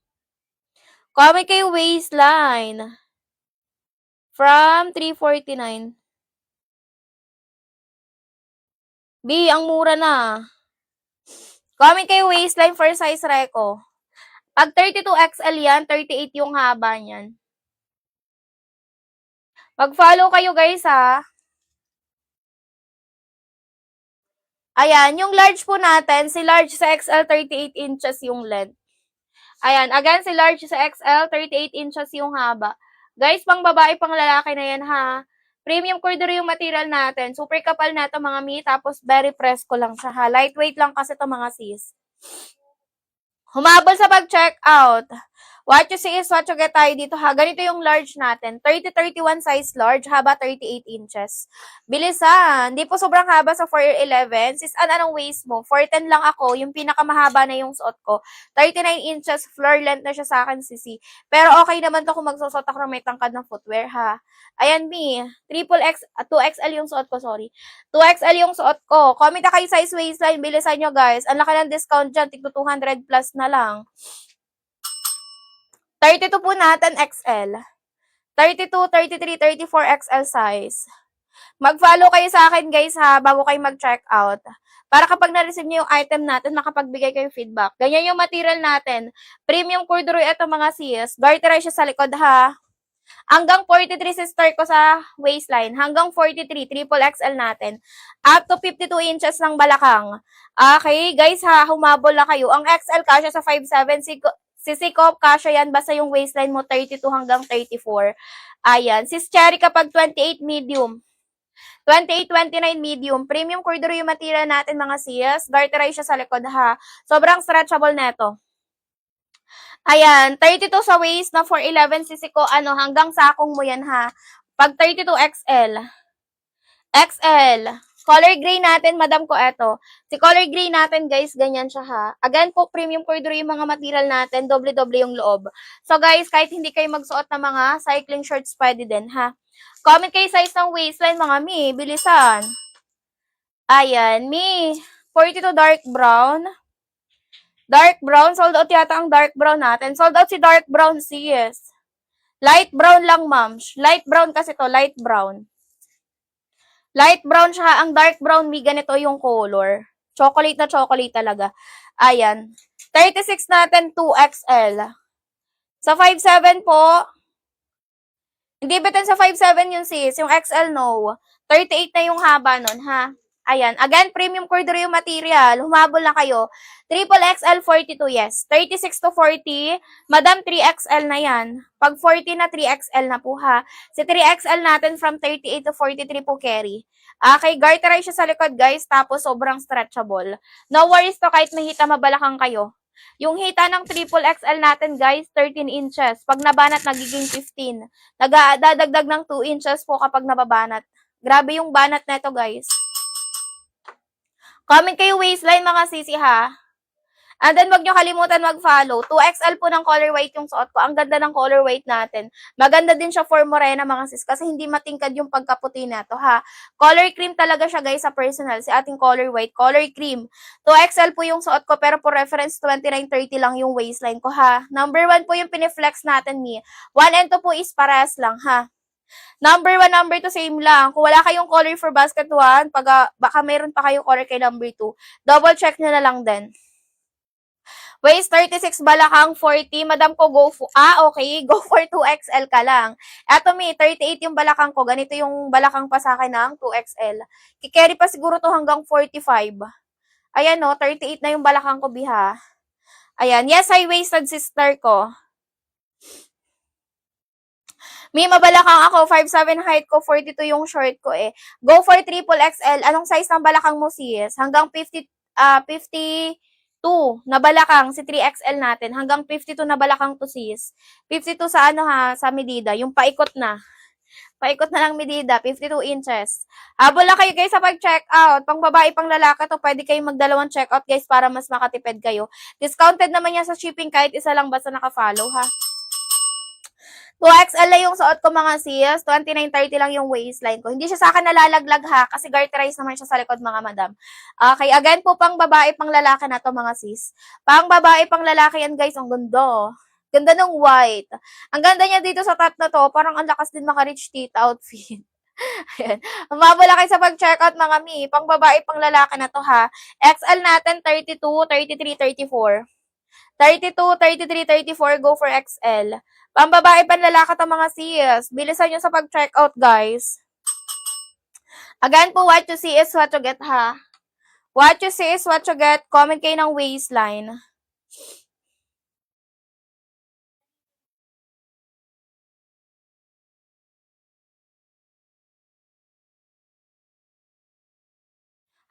S1: Comment kayo waistline. From 349. B, ang mura na. Comment kayo waistline for size reco. Pag 32XL yan, 38 yung haba niyan. Mag-follow kayo guys ha. Ayan, yung large po natin, si large sa XL, 38 inches yung length. Ayan, again, si large sa XL, 38 inches yung haba. Guys, pang babae, pang lalaki na yan ha. Premium corduroy yung material natin. Super kapal na ito mga mi, tapos very fresco lang siya ha. Lightweight lang kasi ito mga sis. Humabol sa pag-check out. What you see is what you get tayo dito ha. Ganito yung large natin. 30-31 size large, haba 38 inches. Bilisan. Hindi po sobrang haba sa 411. Sis, anong waist mo? 410 lang ako. Yung pinakamahaba na yung suot ko. 39 inches, floor length na siya sa akin, sisi. Pero okay naman to kung magsusot ako ng may tangkad ng footwear ha. Ayan, mi. 2XL yung suot ko, sorry. 2XL yung suot ko. Comment na kayo size waistline. Bilisan nyo guys. Ang laki ng discount dyan. Tigto 200 plus na lang. 32 po natin XL. 32, 33, 34 XL size. Mag-follow kayo sa akin guys ha, bago kayo mag-check out. Para kapag na-receive nyo yung item natin, makapagbigay kayo feedback. Ganyan yung material natin. Premium corduroy ito mga sis. Garterize siya sa likod ha. Hanggang 43 sister ko sa waistline. Hanggang 43, triple XL natin. Up to 52 inches ng balakang. Okay, guys ha, humabol na kayo. Ang XL kasya sa 5'7", Sisikop, kasya yan, basta yung waistline mo 32 hanggang 34. Ayan. Sis Cherry kapag 28 medium. 28, 29 medium. Premium corduroy yung material natin mga sis. Garterize siya sa likod ha. Sobrang stretchable neto. Ayan. 32 sa waist na 411 sisiko. Hanggang sakong mo yan ha. Pag 32 XL. XL. Color gray natin, madam ko eto. Si color gray natin, guys, ganyan siya ha. Again po, premium corduroy yung mga material natin, doble-doble yung loob. So guys, kahit hindi kayo magsuot ng mga cycling shorts, pwede din ha. Comment kayo size ng waistline, mga mi. Bilisan. Ayan, mi. 42 dark brown. Dark brown, sold out yata ang dark brown natin. Sold out si dark brown, sis. Light brown lang, ma'am. Light brown kasi to, light brown. Light brown siya, ang dark brown, may ganito yung color. Chocolate na chocolate talaga. Ayan. 36 natin, 2XL. Sa 5'7 po, hindi ba sa 5'7 yun sis? Yung XL no. 38 na yung haba nun, ha? Ayan. Again, premium corduroy material. Humabol na kayo. Triple XL 42, yes. 36 to 40. Madam, 3XL na yan. Pag 40 na, 3XL na po, ha? Si 3XL natin from 38 to 43 po carry. Okay, garterize siya sa likod, guys. Tapos, sobrang stretchable. No worries to kahit may hita mabalakang kayo. Yung hita ng triple XL natin, guys, 13 inches. Pag nabanat, nagiging 15. Dadagdag ng 2 inches po kapag nababanat. Grabe yung banat na ito, guys. Comment kayo waistline, mga sisi, ha? And then, wag nyo kalimutan mag-follow. 2XL po ng color white yung suot ko. Ang ganda ng color white natin. Maganda din siya for morena, mga sis. Kasi hindi matingkad yung pagkaputi na to, ha? Color cream talaga siya, guys, sa personal. Si ating color white, color cream. 2XL po yung suot ko, pero for reference, 29-30 lang yung waistline ko, ha? Number 1 po yung piniflex natin, mi. 1 and 2 po is parehas lang, ha? Number 1, number 2, same lang. Kung wala kayong color for basket 1, baka mayroon pa kayong color kay number 2, double check nyo na lang din. Waist 36, balakang 40. Madam ko, okay. Go for 2XL ka lang. Eto, mi, 38 yung balakang ko. Ganito yung balakang pa sa akin ng 2XL. Kikerry pa siguro to hanggang 45. Ayan, no, 38 na yung balakang ko, biha. Ayan, yes, high-waisted sister ko. Mi, mabalakang ako. 5'7 height ko, 42 yung short ko eh. Go for triple XL. Anong size ng balakang mo, sis? Hanggang 52 na balakang, si 3XL natin. Hanggang 52 na balakang to, sis. 52 sa ano, ha, sa medida. Yung paikot na. Paikot na lang medida, 52 inches. Habol na kayo, guys, sa pag-check out. Pang babae, pang lalaki to, pwede kayong magdalawang check out, guys, para mas makatipid kayo. Discounted naman yan sa shipping kahit isa lang basta naka-follow, ha. 2XL na yung suot ko, mga sis. 29-30 lang yung waistline ko. Hindi siya sa akin nalalaglag, ha, kasi garterize naman siya sa likod, mga madam. Okay, again po, pang babae, pang lalaki na to, mga sis. Pang babae, pang lalaki yan, guys. Ang ganda. Ganda ng white. Ang ganda niya dito sa top na to. Parang ang lakas din maka-rich tita outfit. Ayan. Mabula kayo sa pag-checkout, mga mi. Pang babae, pang lalaki na to, ha. XL natin, 32, 33, 34. 32, 33, 34, go for XL. Pambabae, panlalaki to, mga sis. Bilisan nyo sa pag-checkout, guys. Again po, what you see is what you get, ha? What you see is what you get. Comment kayo ng waistline.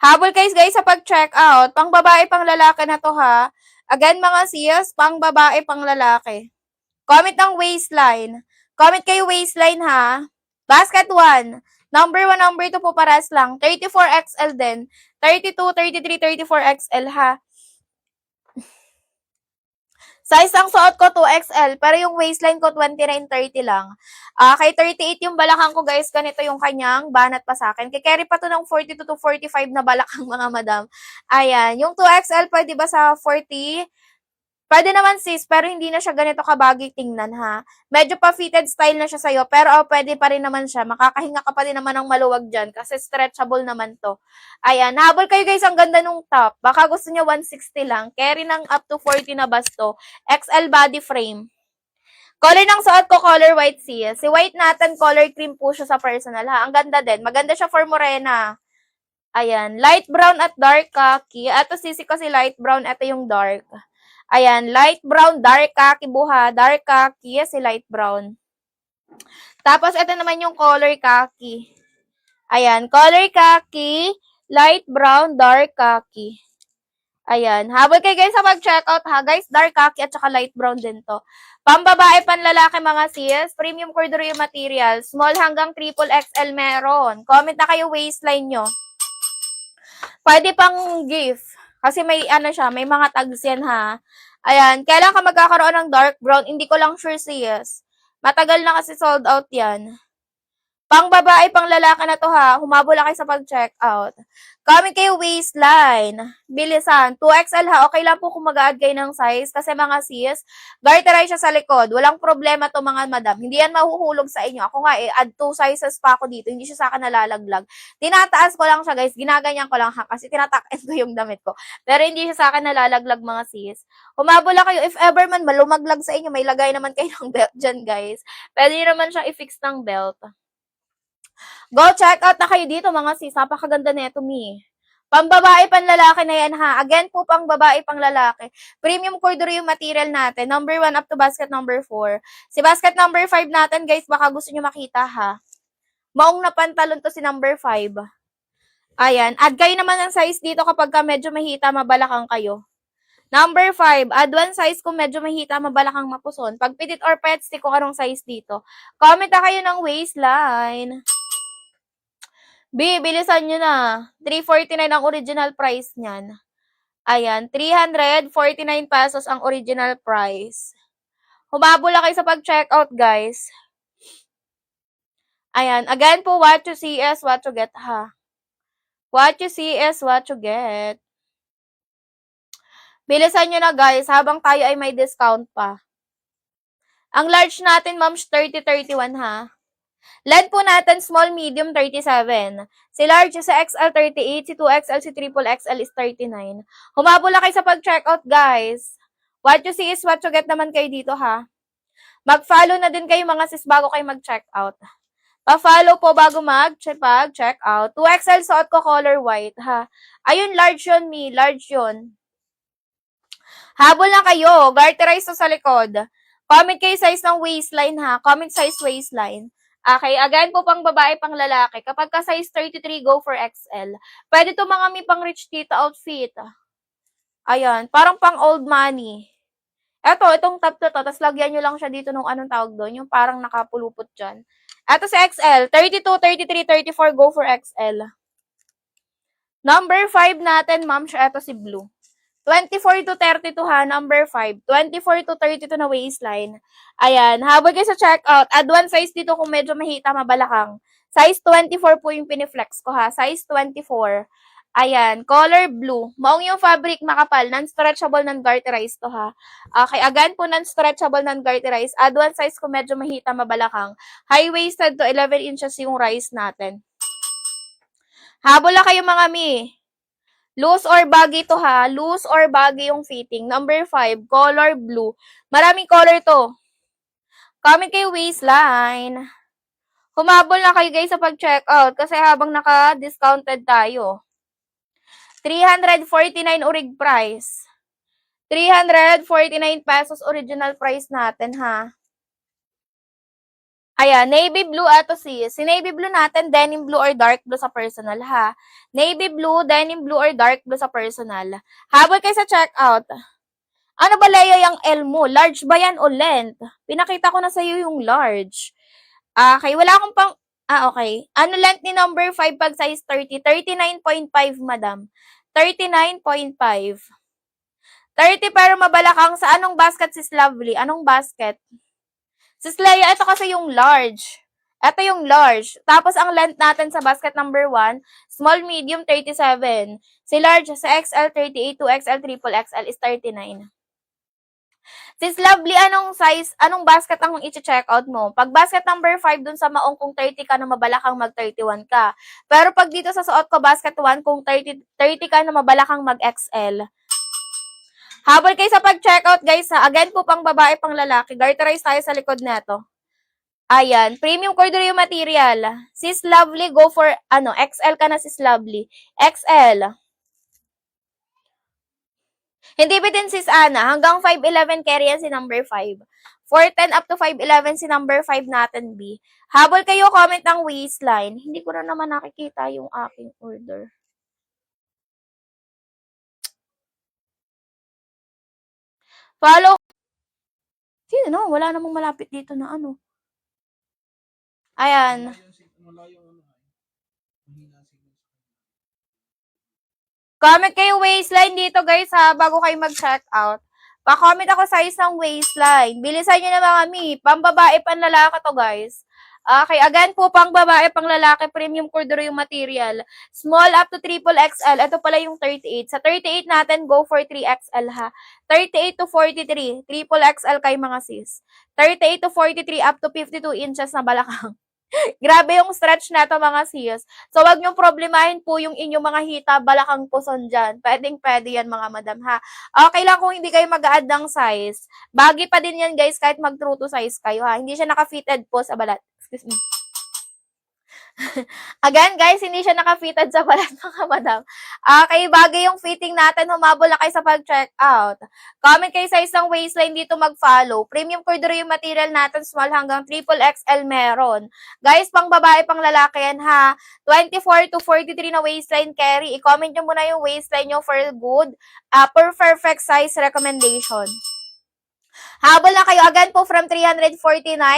S1: Habol guys sa pag-checkout. Pang babae, pang lalaki na to, ha? Again, mga sis, pang babae, pang lalaki. Comment ng waistline. Comment kayo waistline, ha? Basket 1. Number 1, number 2 po paras lang. 34XL din. 32, 33, 34XL, ha? Size ang suot ko 2XL, pero yung waistline ko 29-30 lang. Kay 38 yung balakang ko, guys. Ganito yung kanyang banat pa sa akin. Kikerry pa to ng 42 to 45 na balakang, mga madam. Ayan. Yung 2XL, pwede ba sa 40? Pwede naman, sis, pero hindi na siya ganito kabagay tingnan, ha? Medyo pa fitted style na siya sa'yo, pero pwede pa rin naman siya. Makakahinga ka pa rin naman ng maluwag dyan kasi stretchable naman to. Ayan, habol kayo, guys, ang ganda nung top. Baka gusto niya 160 lang. Carry ng up to 40 na basto. XL body frame. Color ng suot ko, color white, sis. Si white natin, color cream po siya sa personal, ha? Ang ganda din. Maganda siya for morena. Ayan, light brown at dark khaki. Ito, sisi ko si light brown. Ito yung dark. Ayan, light brown, dark khaki buha. Dark khaki, si light brown. Tapos, ito naman yung color khaki. Ayan, color khaki, light brown, dark khaki. Ayan, habol kayo, guys, sa mag-checkout, ha. Guys, dark khaki at saka light brown din to. Pambabae, panlalaki, mga sis. Premium corduroy material. Small hanggang triple XL meron. Comment na kayo waistline nyo. Pwede pang gift. Kasi may ano siya, may mga tags yan, ha. Ayan, kailan ka magkakaroon ng dark brown? Hindi ko lang sure, sis. Matagal na kasi sold out yan. Pang babae, pang lalaki na to, ha. Humabol na kayo sa pag-check out. Comment kayo waistline. Bilisan. 2XL ha. Okay lang po kung mag-add kayo ng size. Kasi mga sis, garterize siya sa likod. Walang problema to mga madam. Hindi yan mahuhulog sa inyo. Ako nga add 2 sizes pa ako dito. Hindi siya sa akin nalalaglag. Tinataas ko lang siya guys. Ginaganyan ko lang ha. Kasi tinatakas ko yung damit ko. Pero hindi siya sa akin nalalaglag mga sis. Humabol lang kayo. If ever man malumaglag sa inyo, may lagay naman kayo ng belt dyan guys. Pwede nyo naman siyang i-fix ng belt. Go check out na kayo dito mga sis. Napakaganda nito mi. Pambabae, panlalaki na yan ha. Again po, pang babae, pang lalaki. Premium corduroy yung material natin. Number 1 up to basket number 4. Si basket number 5 natin guys, baka gusto nyo makita ha. Maong na pantalon to si number 5. Ayan. Add kayo naman ng size dito kapag ka medyo mahita, mabalakang kayo. Number 5, add 1 size kung medyo mahita, mabalakang mapuson. Pag petit or pet stick, kung anong size dito. Comment na kayo ng waistline. Bilisan nyo na. 349 ang original price niyan. Ayan, 349 pesos ang original price. Humabol lang kayo sa pag-checkout, guys. Ayan, again po, what you see is what you get, ha. What you see is what you get. Bilisan nyo na, guys, habang tayo ay may discount pa. Ang large natin, ma'am, 30-31, ha. Length po natin, small, medium, 37. Si large, si XL, 38. Si 2XL, si triple XL is 39. Humabol lang kayo sa pag-checkout, guys. What you see is what you get naman kayo dito, ha. Mag-follow na din kayo mga sis bago kayo mag-checkout. Pa-follow po bago mag-check-out. 2XL suot ko color white, ha. Ayun, large yun, mi. Large yun. Habol na kayo. Garterize to sa likod. Comment kayo size ng waistline, ha. Comment size waistline. Okay, again po pang babae, pang lalaki. Kapag ka size 33, go for XL. Pwede to mga may pang rich tita outfit. Ayan, parang pang old money. Itong top to, tapos lagyan nyo lang siya dito nung anong tawag doon, yung parang nakapulupot dyan. Ito si XL, 32, 33, 34, go for XL. Number 5 natin, ma'am, siya ito si blue. 24 to 32 ha, number 5. 24 to 32 na waistline. Ayan, habol kayo sa checkout. Add 1 size dito kung medyo mahita, mabalakang. Size 24 po yung piniflex ko ha. Size 24. Ayan, color blue. Maong yung fabric makapal, non-stretchable, non-garterized to ha. Okay, again po non-stretchable, non-garterized. Add 1 size kung medyo mahita, mabalakang. High-waisted to 11 inches yung rise natin. Habol na kayo mga mi. Loose or baggy to ha. Loose or baggy yung fitting. Number 5, color blue. Maraming color to. Comment kayo waistline. Humabol na kayo guys sa pag-checkout kasi habang naka-discounted tayo. 349 orig price. 349 pesos original price natin ha. Ayan, navy blue ato sis. Si navy blue natin, denim blue or dark blue sa personal ha. Navy blue, denim blue or dark blue sa personal. Habol kayo sa checkout. Ano ba Leo yung L mo? Large ba yan o length? Pinakita ko na sa iyo yung large. Okay, wala akong pang... okay. Ano length ni number 5 pag size 30? 39.5, madam. 39.5. 30 pero mabalakang sa anong basket sis Lovely? Anong basket? Sis Leia, ito kasi yung large. Ito yung large. Tapos ang length natin sa basket number 1, small, medium, 37. Si large sa XL, 38, 2XL, triple XL is 39. Sis Lovely, anong size, anong basket ang i-check out mo? Pag basket number 5 dun sa maong kung 30 ka na mabalakang mag 31 ka. Pero pag dito sa suot ko basket 1 kung 30 ka na mabalakang mag XL. Habol kayo sa pag-checkout guys ha. Again po pang babae, pang lalaki. Garterize tayo sa likod neto. Ayan, premium corduroy material. Sis Lovely, go for XL ka na sis Lovely. XL. Hindi bitin sis Ana, hanggang 5'11 carry yan si number 5. 4'10 up to 5'11 si number 5 natin B. Habol kayo, comment ng waistline. Hindi ko na naman nakikita yung aking order. Follow. Sino? Wala namang malapit dito na ano. Ayan. Comment kayo waistline dito guys ha, bago kayo mag-check out. Pa-comment ako size ng waistline. Bilisan nyo na mga mi. Pambabae, panlalaki to guys. Okay, again po, pang babae, pang lalaki, premium corduroy yung material. Small up to triple XL. Ito pala yung 38. Sa 38 natin, go for 3XL ha. 38 to 43, triple XL kay mga sis. 38 to 43 up to 52 inches na balakang. Grabe yung stretch na to mga sis. So, wag niyong problemahin po yung inyong mga hita, balakang puson dyan. Pwede yan mga madam ha. Okay lang kung hindi kayo mag-a-add ng size. Baggy pa din yan guys kahit mag-true to size kayo ha. Hindi siya naka-fitted po sa balat. Excuse me. Again, guys, hindi siya naka-fitted sa balat mga madam. Okay, bagay yung fitting natin. Humabol na kayo sa pag-check out. Comment kayo sa isang waistline dito mag-follow. Premium corduroy yung material natin. Small hanggang triple XL meron. Guys, pang babae, pang lalaki yan ha. 24 to 43 na waistline carry. I-comment nyo muna yung waistline nyo for good. Per perfect size recommendation. Habol na kayo again po from 349,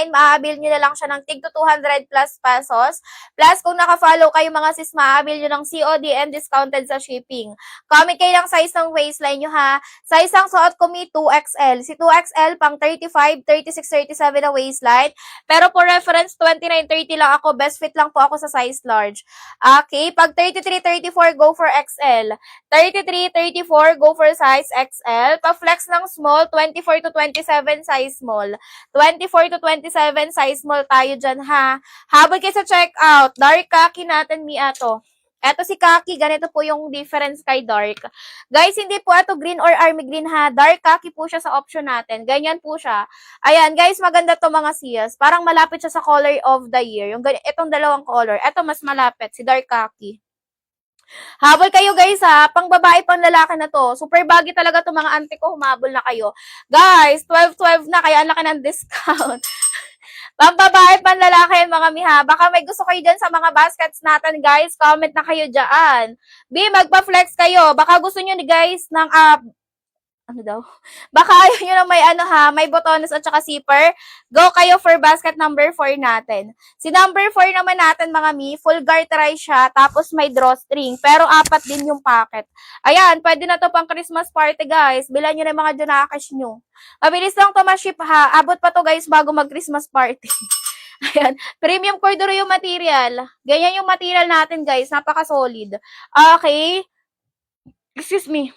S1: maaabil nyo na lang siya ng tig to 200 plus pesos. Plus, kung naka-follow kayo mga sis, maaabil nyo ng COD and discounted sa shipping. Comment kayo ng size ng waistline nyo ha. Size ang suot ko mi 2XL. Si 2XL pang 35, 36, 37 na waistline. Pero for reference, 29, 30 lang ako. Best fit lang po ako sa size large. Okay, pag 33, 34, go for XL. 33, 34, go for size XL. Pa-flex ng small, 24 to 27 size small. 24 to 27 size small tayo dyan ha. Habol kayo sa checkout, dark khaki natin mi ato. Eto si khaki, ganito po yung difference kay dark. Guys, hindi po ito green or army green ha. Dark khaki po siya sa option natin. Ganyan po siya. Ayan, guys, maganda to mga siyas. Parang malapit siya sa color of the year. Itong dalawang color. Eto mas malapit, si dark khaki. Habol kayo guys ha, pang babae, pang lalaki na to. Super baggy talaga to mga auntie ko, humabol na kayo. Guys, 12-12 na, kaya ang laki ng discount. Pang babae, pang lalaki mga miha. Baka may gusto kayo dyan sa mga baskets natin guys, comment na kayo dyan. B, magpa-flex kayo. Baka gusto nyo ni guys ng ano daw? Baka ayaw nyo na may may botones at saka zipper. Go kayo for basket number 4 natin. Si number 4 naman natin mga mi, full garterize siya, tapos may drawstring. Pero 4 din yung packet. Ayan, pwede na to pang Christmas party guys. Bilan nyo na yung mga junakash nyo. Mabilis lang to ma-ship ha. Abot pa to guys bago mag-Christmas party. Ayan, premium corduroy yung material. Ganyan yung material natin guys, napaka-solid. Okay. Excuse me.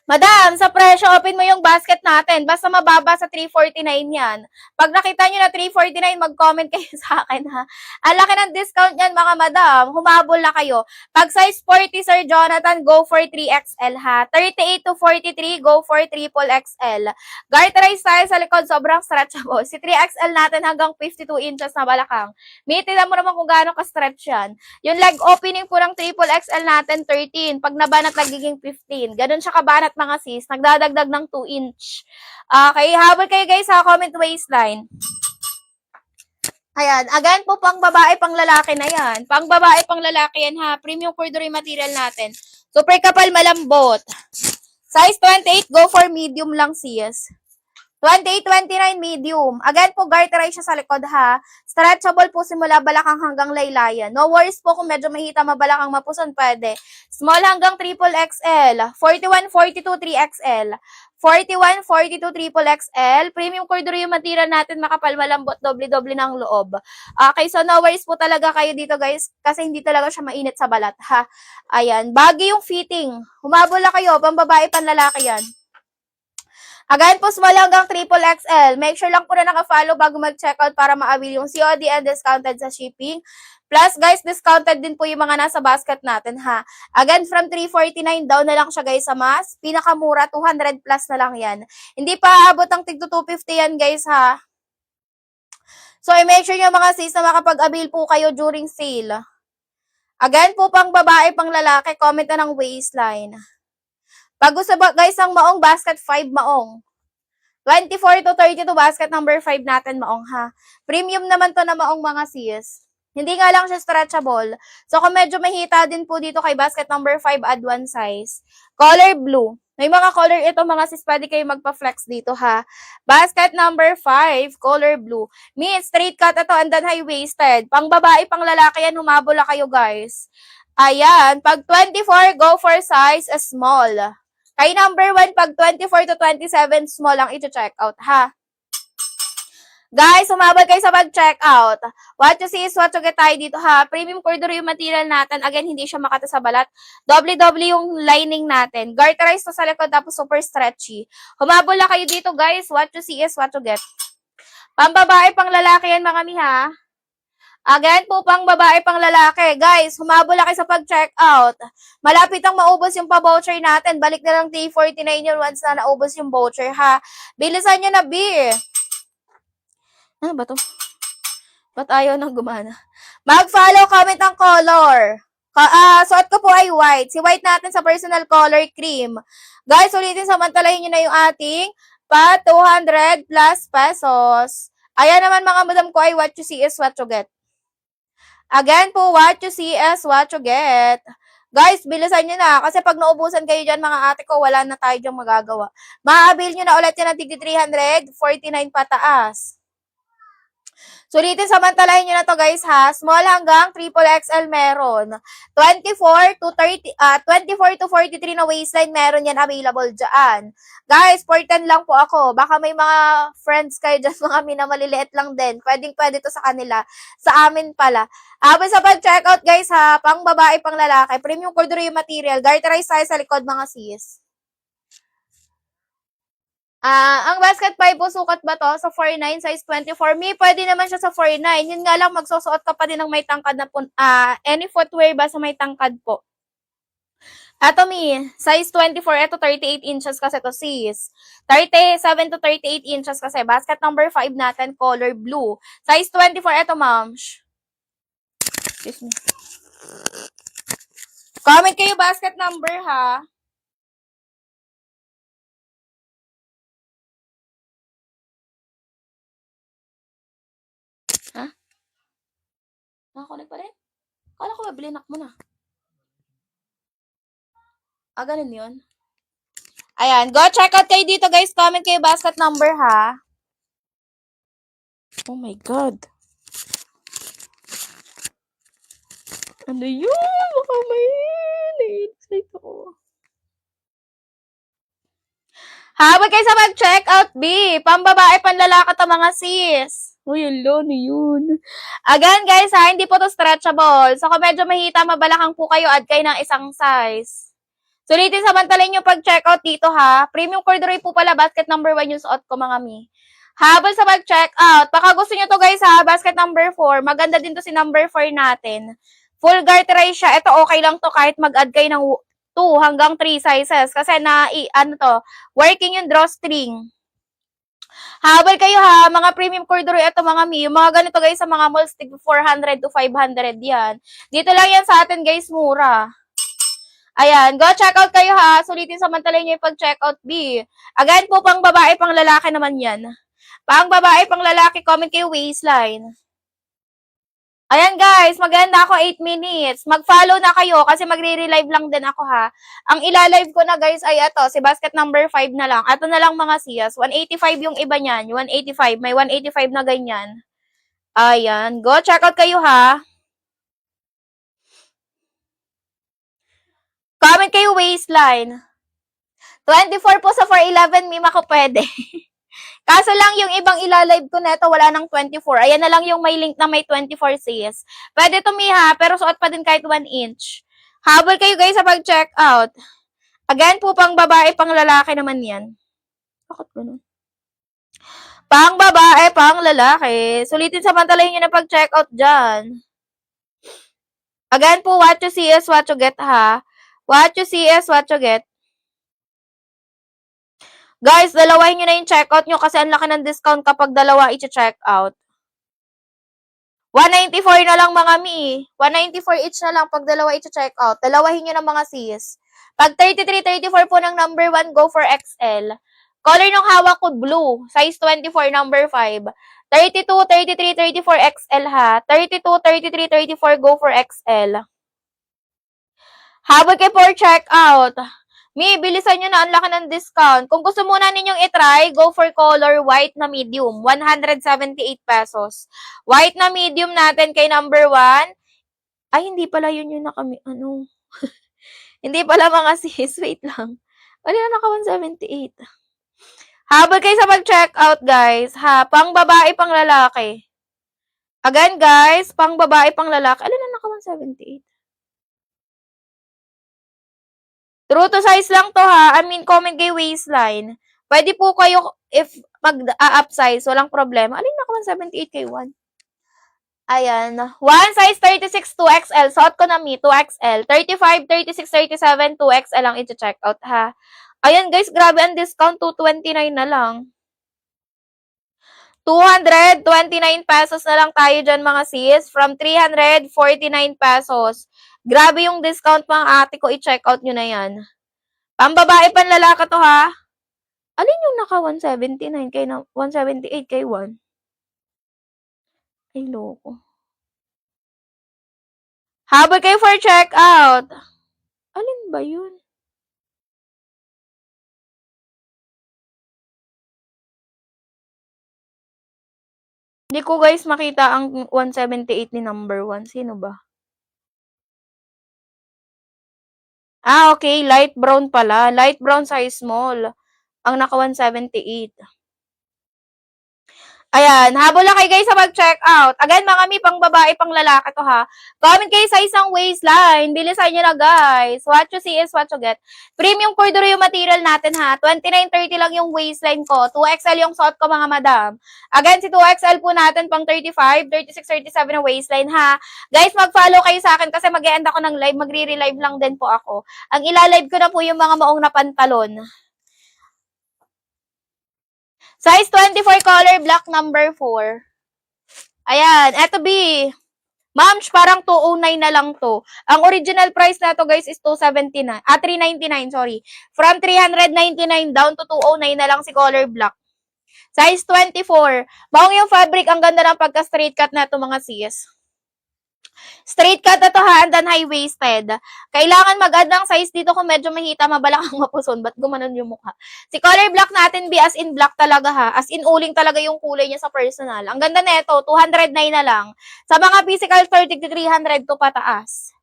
S1: Madam, sa presyo, open mo yung basket natin. Basta mababa sa 349 yan. Pag nakita nyo na 349, mag-comment kayo sa akin ha. Ang laki ng discount yan mga madam. Humabol na kayo. Pag size 40, Sir Jonathan, go for 3XL ha. 38 to 43, go for triple XL. Garterize tayo sa likod, sobrang stretchable. Si 3XL natin hanggang 52 inches na balakang. Mitilan mo naman kung gaano ka-stretch yan. Yung leg opening po ng triple XL natin, 13. Pag nabanat, nagiging 15. Ganun siya kabanat mga sis, nagdadagdag ng 2 inch. Okay, habol kayo guys sa comment waistline. Ayan, again po pang babae, pang lalaki na yan. Pang babae, pang lalaki yan ha. Premium corduroy material natin. Super kapal, malambot. Size 28, go for medium lang sis. 28-29 medium. Again po, garterize siya sa likod ha. Stretchable po simula balakang hanggang laylayan. No worries po kung medyo mahita mabalakang mapuson, pwede. Small hanggang triple XL. 41-42 3XL. 41-42 triple XL. Premium corduroy yung material natin, makapal, malambot, doble-doble ng loob. Okay, so no worries po talaga kayo dito guys, kasi hindi talaga siya mainit sa balat ha. Ayan, bagay yung fitting. Humabol na kayo, pambabae, panlalaki yan. Again po, small hanggang triple XL. Make sure lang po na naka-follow bago mag-checkout para ma-avail yung COD and discounted sa shipping. Plus, guys, discounted din po yung mga nasa basket natin, ha. Again, from 349 down na lang siya, guys, sa mas. Pinakamura, 200 plus na lang yan. Hindi pa abot ang tig to 250 yan, guys, ha. So, i-make sure nyo mga sis na makapag-avail po kayo during sale. Again po, pang babae, pang lalaki, comment na ng waistline. Pag gusto ba, guys, ang maong basket 5 maong. 24 to 32 basket number 5 natin maong ha. Premium naman to na maong mga sis. Hindi nga lang siya stretchable. So kung medyo mahita din po dito kay basket number 5, add 1 size. Color blue. May mga color ito mga sis, pwede kayo magpa-flex dito ha. Basket number 5, color blue. Means straight cut ito and then high-waisted. Pang babae, pang lalaki yan, humabol na kayo guys. Ayan, pag 24, go for size small. Kay number 1, pag 24 to 27, small ang ito check out, ha? Guys, umabot kayo sa pag-checkout. What you see is what you get tayo dito ha. Premium corduroy yung material natin. Again, hindi siya makata sa balat. Doble-doble yung lining natin. Garterized to sa likod tapos super stretchy. Humabol na kayo dito guys. What you see is what you get. Pambabae, pang lalaki yan mga mi ha. Again po, pang babae, pang lalaki. Guys, humabol na kayo sa pag-checkout. Malapit ang maubos yung pa-voucher natin. Balik na lang T49 yun once na naubos yung voucher ha. Bilisan nyo na, B. Ano ba to? Ba't ayaw nang gumana? Mag-follow, comment ang color. Suot ko po ay white. Si white natin sa personal color cream. Guys, ulitin, samantalahin nyo na yung ating pa 200 plus pesos. Ayan naman mga madam ko ay what you see is what you get. Again po, what you see is what you get. Guys, bilisan nyo na. Kasi pag naubusan kayo dyan, mga ate ko, wala na tayo dyan magagawa. Maabil nyo na ulit yan ng tig 349 pataas. Sulitin, samantalahin nyo na to guys ha. Small hanggang triple XL meron. 24 to 43 na waistline meron yan available dyan. Guys, 410 lang po ako. Baka may mga friends kayo dyan, mga minamaliliit lang din. Pwedeng-pwede to sa kanila. Sa amin pala. Habang sa pag-checkout guys ha, pang babae, pang lalaki, premium corduroy material, garterized tayo sa likod mga sis. Ang basket 5 po, sukat ba to? Sa 49, size 24. May pwede naman siya sa 49. Yun nga lang, magsusuot ka pa din ng may tangkad na po. Any footwear ba sa may tangkad po? Ato mi, size 24, ito 38 inches kasi to sis. 37 to 38 inches kasi. Basket number 5 natin, color blue. Size 24, ito ma'am. Excuse me. Comment kayo basket number ha. Ha? Nakakunik pa rin? Kala ko mabilinak mo na. Ganun yun. Ayan, go check out kayo dito guys. Comment kayo basket number ha. Oh my God. Ano yun? Baka may na-excite ako. Habang kayo sa mag-check out, B. Pambabae, panlalaki to mga sis. Uy, yun, yun. Again, guys, ha, hindi po to stretchable. So, kung medyo mahita, mabalakang po kayo, add kayo ng isang size. Sulitin, samantalin nyo pag-check out dito, ha. Premium corduroy po pala, basket number 1 yung suot ko, mga mi. Habang sa mag-check out, baka gusto nyo to, guys, ha, basket number 4. Maganda din to si number 4 natin. Full garterize siya. Ito, okay lang to kahit mag-add kayo ng 2 hanggang 3 sizes. Kasi working yung drawstring. Habol kayo ha, mga premium corduroy, ito mga mi, yung mga ganito guys sa mga malls, 400 to 500 yan. Dito lang yan sa atin guys, mura. Ayan, go check out kayo ha, sulitin samantalay nyo yung pag-check out B. Again po, pang babae, pang lalaki naman yan. Pang babae, pang lalaki, comment kayo waistline. Ayan guys, maganda ako 8 minutes. Mag-follow na kayo kasi magre-relive lang din ako ha. Ang ilalive ko na guys ay ito, si basket number 5 na lang. Ito na lang mga siyas. 185 yung iba niyan. 185. May 185 na ganyan. Ayan. Go, check out kayo ha. Comment kayo waistline. 24 po sa 411, mima ko pwede. Kaso lang yung ibang ilalive ko neto wala nang 24. Ayan na lang yung may link na may 24 sis. Pwede tumiha, pero suot pa din kahit 1 inch. Habol kayo guys sa pag-check out. Again po, pang babae, pang lalaki naman yan. Bakit ganun? Pang babae, pang lalaki. Sulitin samantalahin nyo na pag-check out dyan. Again po, what you see is what you get ha. What you see is what you get. Guys, dalawahin nyo na yung checkout nyo kasi ang laki ng discount kapag dalawa i-check out. 194 na lang mga mi. 194 each na lang pag dalawa i-check out. Dalawahin nyo na mga sis. Pag 33, 34 po ng number 1, go for XL. Color ng hawak ko, blue. Size 24, number 5. 32, 33, 34 XL ha. 32, 33, 34, go for XL. Habol kayo for check out. Mi, bilisan nyo na, ang laki ng discount. Kung gusto muna ninyong itry, go for color white na medium. 178 pesos. White na medium natin kay number 1. Ay, hindi pala yun yung hindi pala mga sis. Wait lang. Wala na naka 178. Habol kayo sa mag-check out, guys. Ha, pang babae, pang lalaki. Again, guys, pang babae, pang lalaki. Alin na naka 178? True to size lang to, ha. I mean, comment kayo waistline. Pwede po kayo, if mag-upsize, walang problema. Alin naka 178 kay 1? Ayan. 1 size 36, 2XL. Suot ko na mi, 2XL. 35, 36, 37, 2XL lang i-check out, ha. Ayan, guys, grabe ang discount. 229 na lang. 229 pesos na lang tayo dyan, mga sis. From 349 pesos. Grabe yung discount, mga ate ko. I-check out nyo na yan. Pambabae, panlalaka to, ha? Alin yung naka 179 kay 178 kay 1? Ay, loko. Habol kayo for check out. Alin ba yun? Hindi ko, guys, makita ang 178 ni number 1. Sino ba? Ah, okay. Light brown pala. Light brown size small. Ang naka 178. Ayan, habol lang kayo guys sa mag-check out. Again, mga mi, pang babae, pang lalaki to, ha. Comment kayo sa isang waistline. Bilisan nyo na, guys. What you see is what you get. Premium corduroy yung material natin, ha. 29.30 lang yung waistline ko. 2XL yung suot ko, mga madam. Again, si 2XL po natin pang 35, 36, 37 na waistline, ha. Guys, mag-follow kayo sa akin kasi mag-e-end ako ng live. Magre-relive lang din po ako. Ang ilalive ko na po yung mga maong na pantalon. Size 24, color black, number 4. Ayan, eto B. Ma'am, parang 209 na lang to. Ang original price na to, guys, is 279. 399, sorry. From 399 down to 209 na lang si color black. Size 24. Maong yung fabric, ang ganda ng pagka-straight cut na to, mga sis. Straight cut na to, ha, and then high-waisted. Kailangan mag-add ng size dito kung medyo mahita, mabalakang mapuson. Ba't gumanon yung mukha? Si color black natin, be as in black talaga, ha. As in uling talaga yung kulay niya sa personal. Ang ganda nito, 209 na lang. Sa mga physical, 30 to 300 to pataas.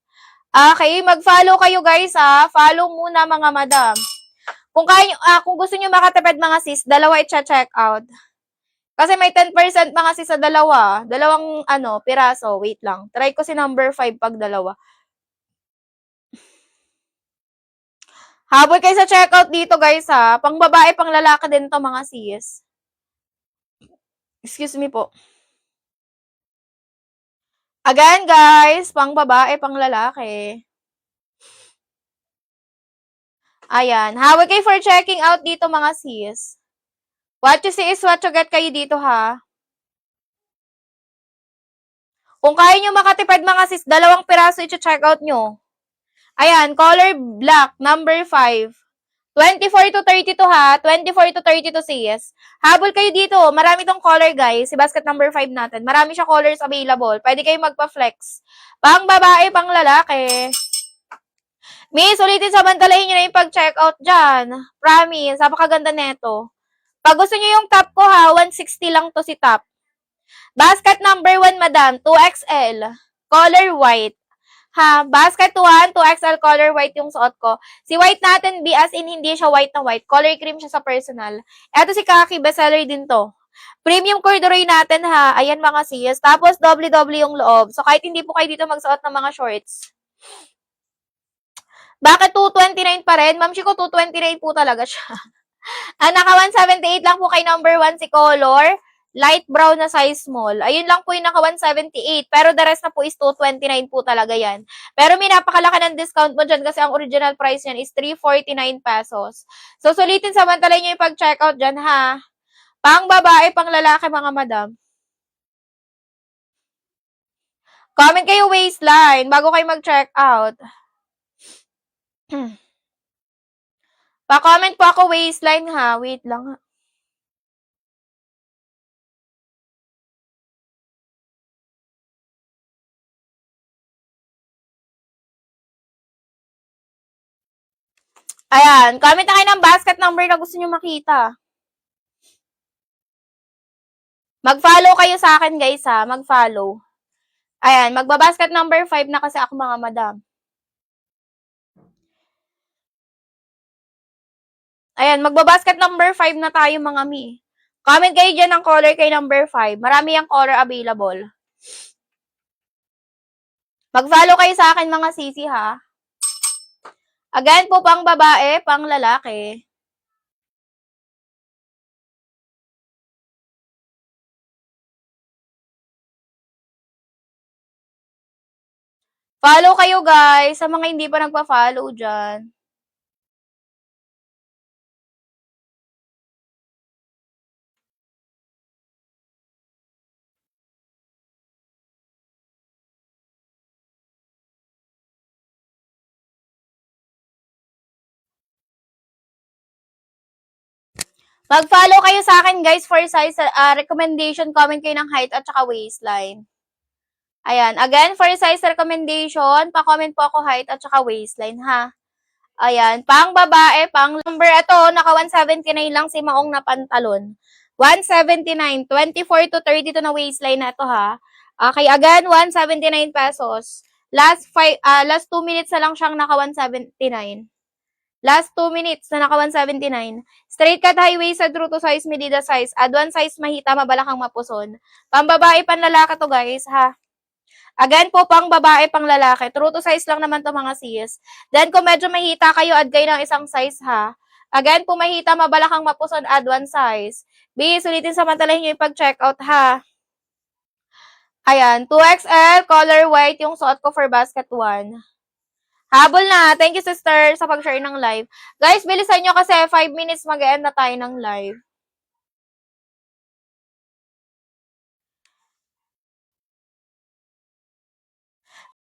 S1: Okay, mag-follow kayo, guys, ha. Follow muna, mga madam. Kung gusto niyo makatipid, mga sis, dalawa i-check out. Kasi may 10% mga sis sa dalawa. Dalawang piraso. Wait lang. Try ko si number 5 pag dalawa. Habol kayo sa checkout dito, guys, ha. Pang babae, pang lalaki din to, mga sis. Excuse me po. Again, guys, pang babae, pang lalaki. Ayan. Habol kayo for checking out dito, mga sis. What you see is what you get kayo dito, ha. Kung kaya nyo makatipid, mga sis, dalawang piraso i-check out nyo. Ayan, color black, number 5. 24 to 32, ha. 24 to 32 sis. Habol kayo dito. Marami tong color, guys. Si basket number 5 natin. Marami siya colors available. Pwede kayo magpa-flex. Pang babae, pang lalaki. Miss, ulitin samantalahin nyo na yung pag-check out dyan. Promise. Napakaganda neto. Pag gusto nyo yung top ko, ha, 160 lang to si top. Basket number 1, madam. 2XL. Color white. Ha, basket 1, 2XL color white yung suot ko. Si white natin, be as in hindi siya white na white. Color cream siya sa personal. Eto si Kaki, bestseller din to. Premium corduroy natin, ha. Ayan, mga sis. Tapos, doble-doble yung loob. So, kahit hindi po kayo dito magsuot ng mga shorts. Bakit 229 pa rin? Ma'am, ko 229 po talaga siya. Naka 178 lang po kay number 1 si color. Light brown na size small. Ayun lang po yung naka 178. Pero the rest na po is 229 po talaga yan. Pero may napakalaki ng discount mo dyan kasi ang original price yan is 349 pesos. So, sulitin samantalay nyo yung pag-checkout dyan, ha. Pang babae, pang lalaki, mga madam. Comment kayo waistline bago kayo mag-checkout. Pa-comment po ako waistline, ha. Wait lang, ha. Ayan, comment na kayo ng basket number na gusto nyo makita. Mag-follow kayo sa akin, guys, ha. Mag-follow. Ayan, magbabasket number 5 na kasi ako, mga madam. Ayan, magbabasket number 5 na tayo mga mi. Comment kayo dyan ng color kay number 5. Marami yung color available. Mag-follow kayo sa akin mga sisi ha. Again po, pang babae, pang lalaki. Follow kayo guys, sa mga hindi pa nagpa-follow dyan. Mag-follow kayo sa akin guys for size recommendation, comment kayo ng height at saka waistline. Ayan, again for size recommendation, pa-comment po ako height at saka waistline ha. Ayan, pang babae, pang number ito, naka 179 lang si Maong na pantalon. 179, 24 to 32 na waistline na ito ha. Okay, again, 179 pesos. Last 2 minutes na lang siyang naka 179. Last 2 minutes na naka 179. Straight cut high-waisted, true to size, medida size. Add one size, mahita, mabalakang, mapuson. Pambabae, panlalaki to guys, ha. Again po, pang babae, pang lalaki. True to size lang naman to mga sis. Then, kung medyo mahita kayo, add kayo ng isang size, ha. Again po, mahita, mabalakang, mapuson, add one size. Bis, ulitin samantalahin nyo yung pag-checkout, ha. Ayan, 2XL, color white, yung suot ko for basket 1. Habol na. Thank you, sister, sa pag-share ng live. Guys, bilisan nyo kasi 5 minutes mag-end na tayo ng live.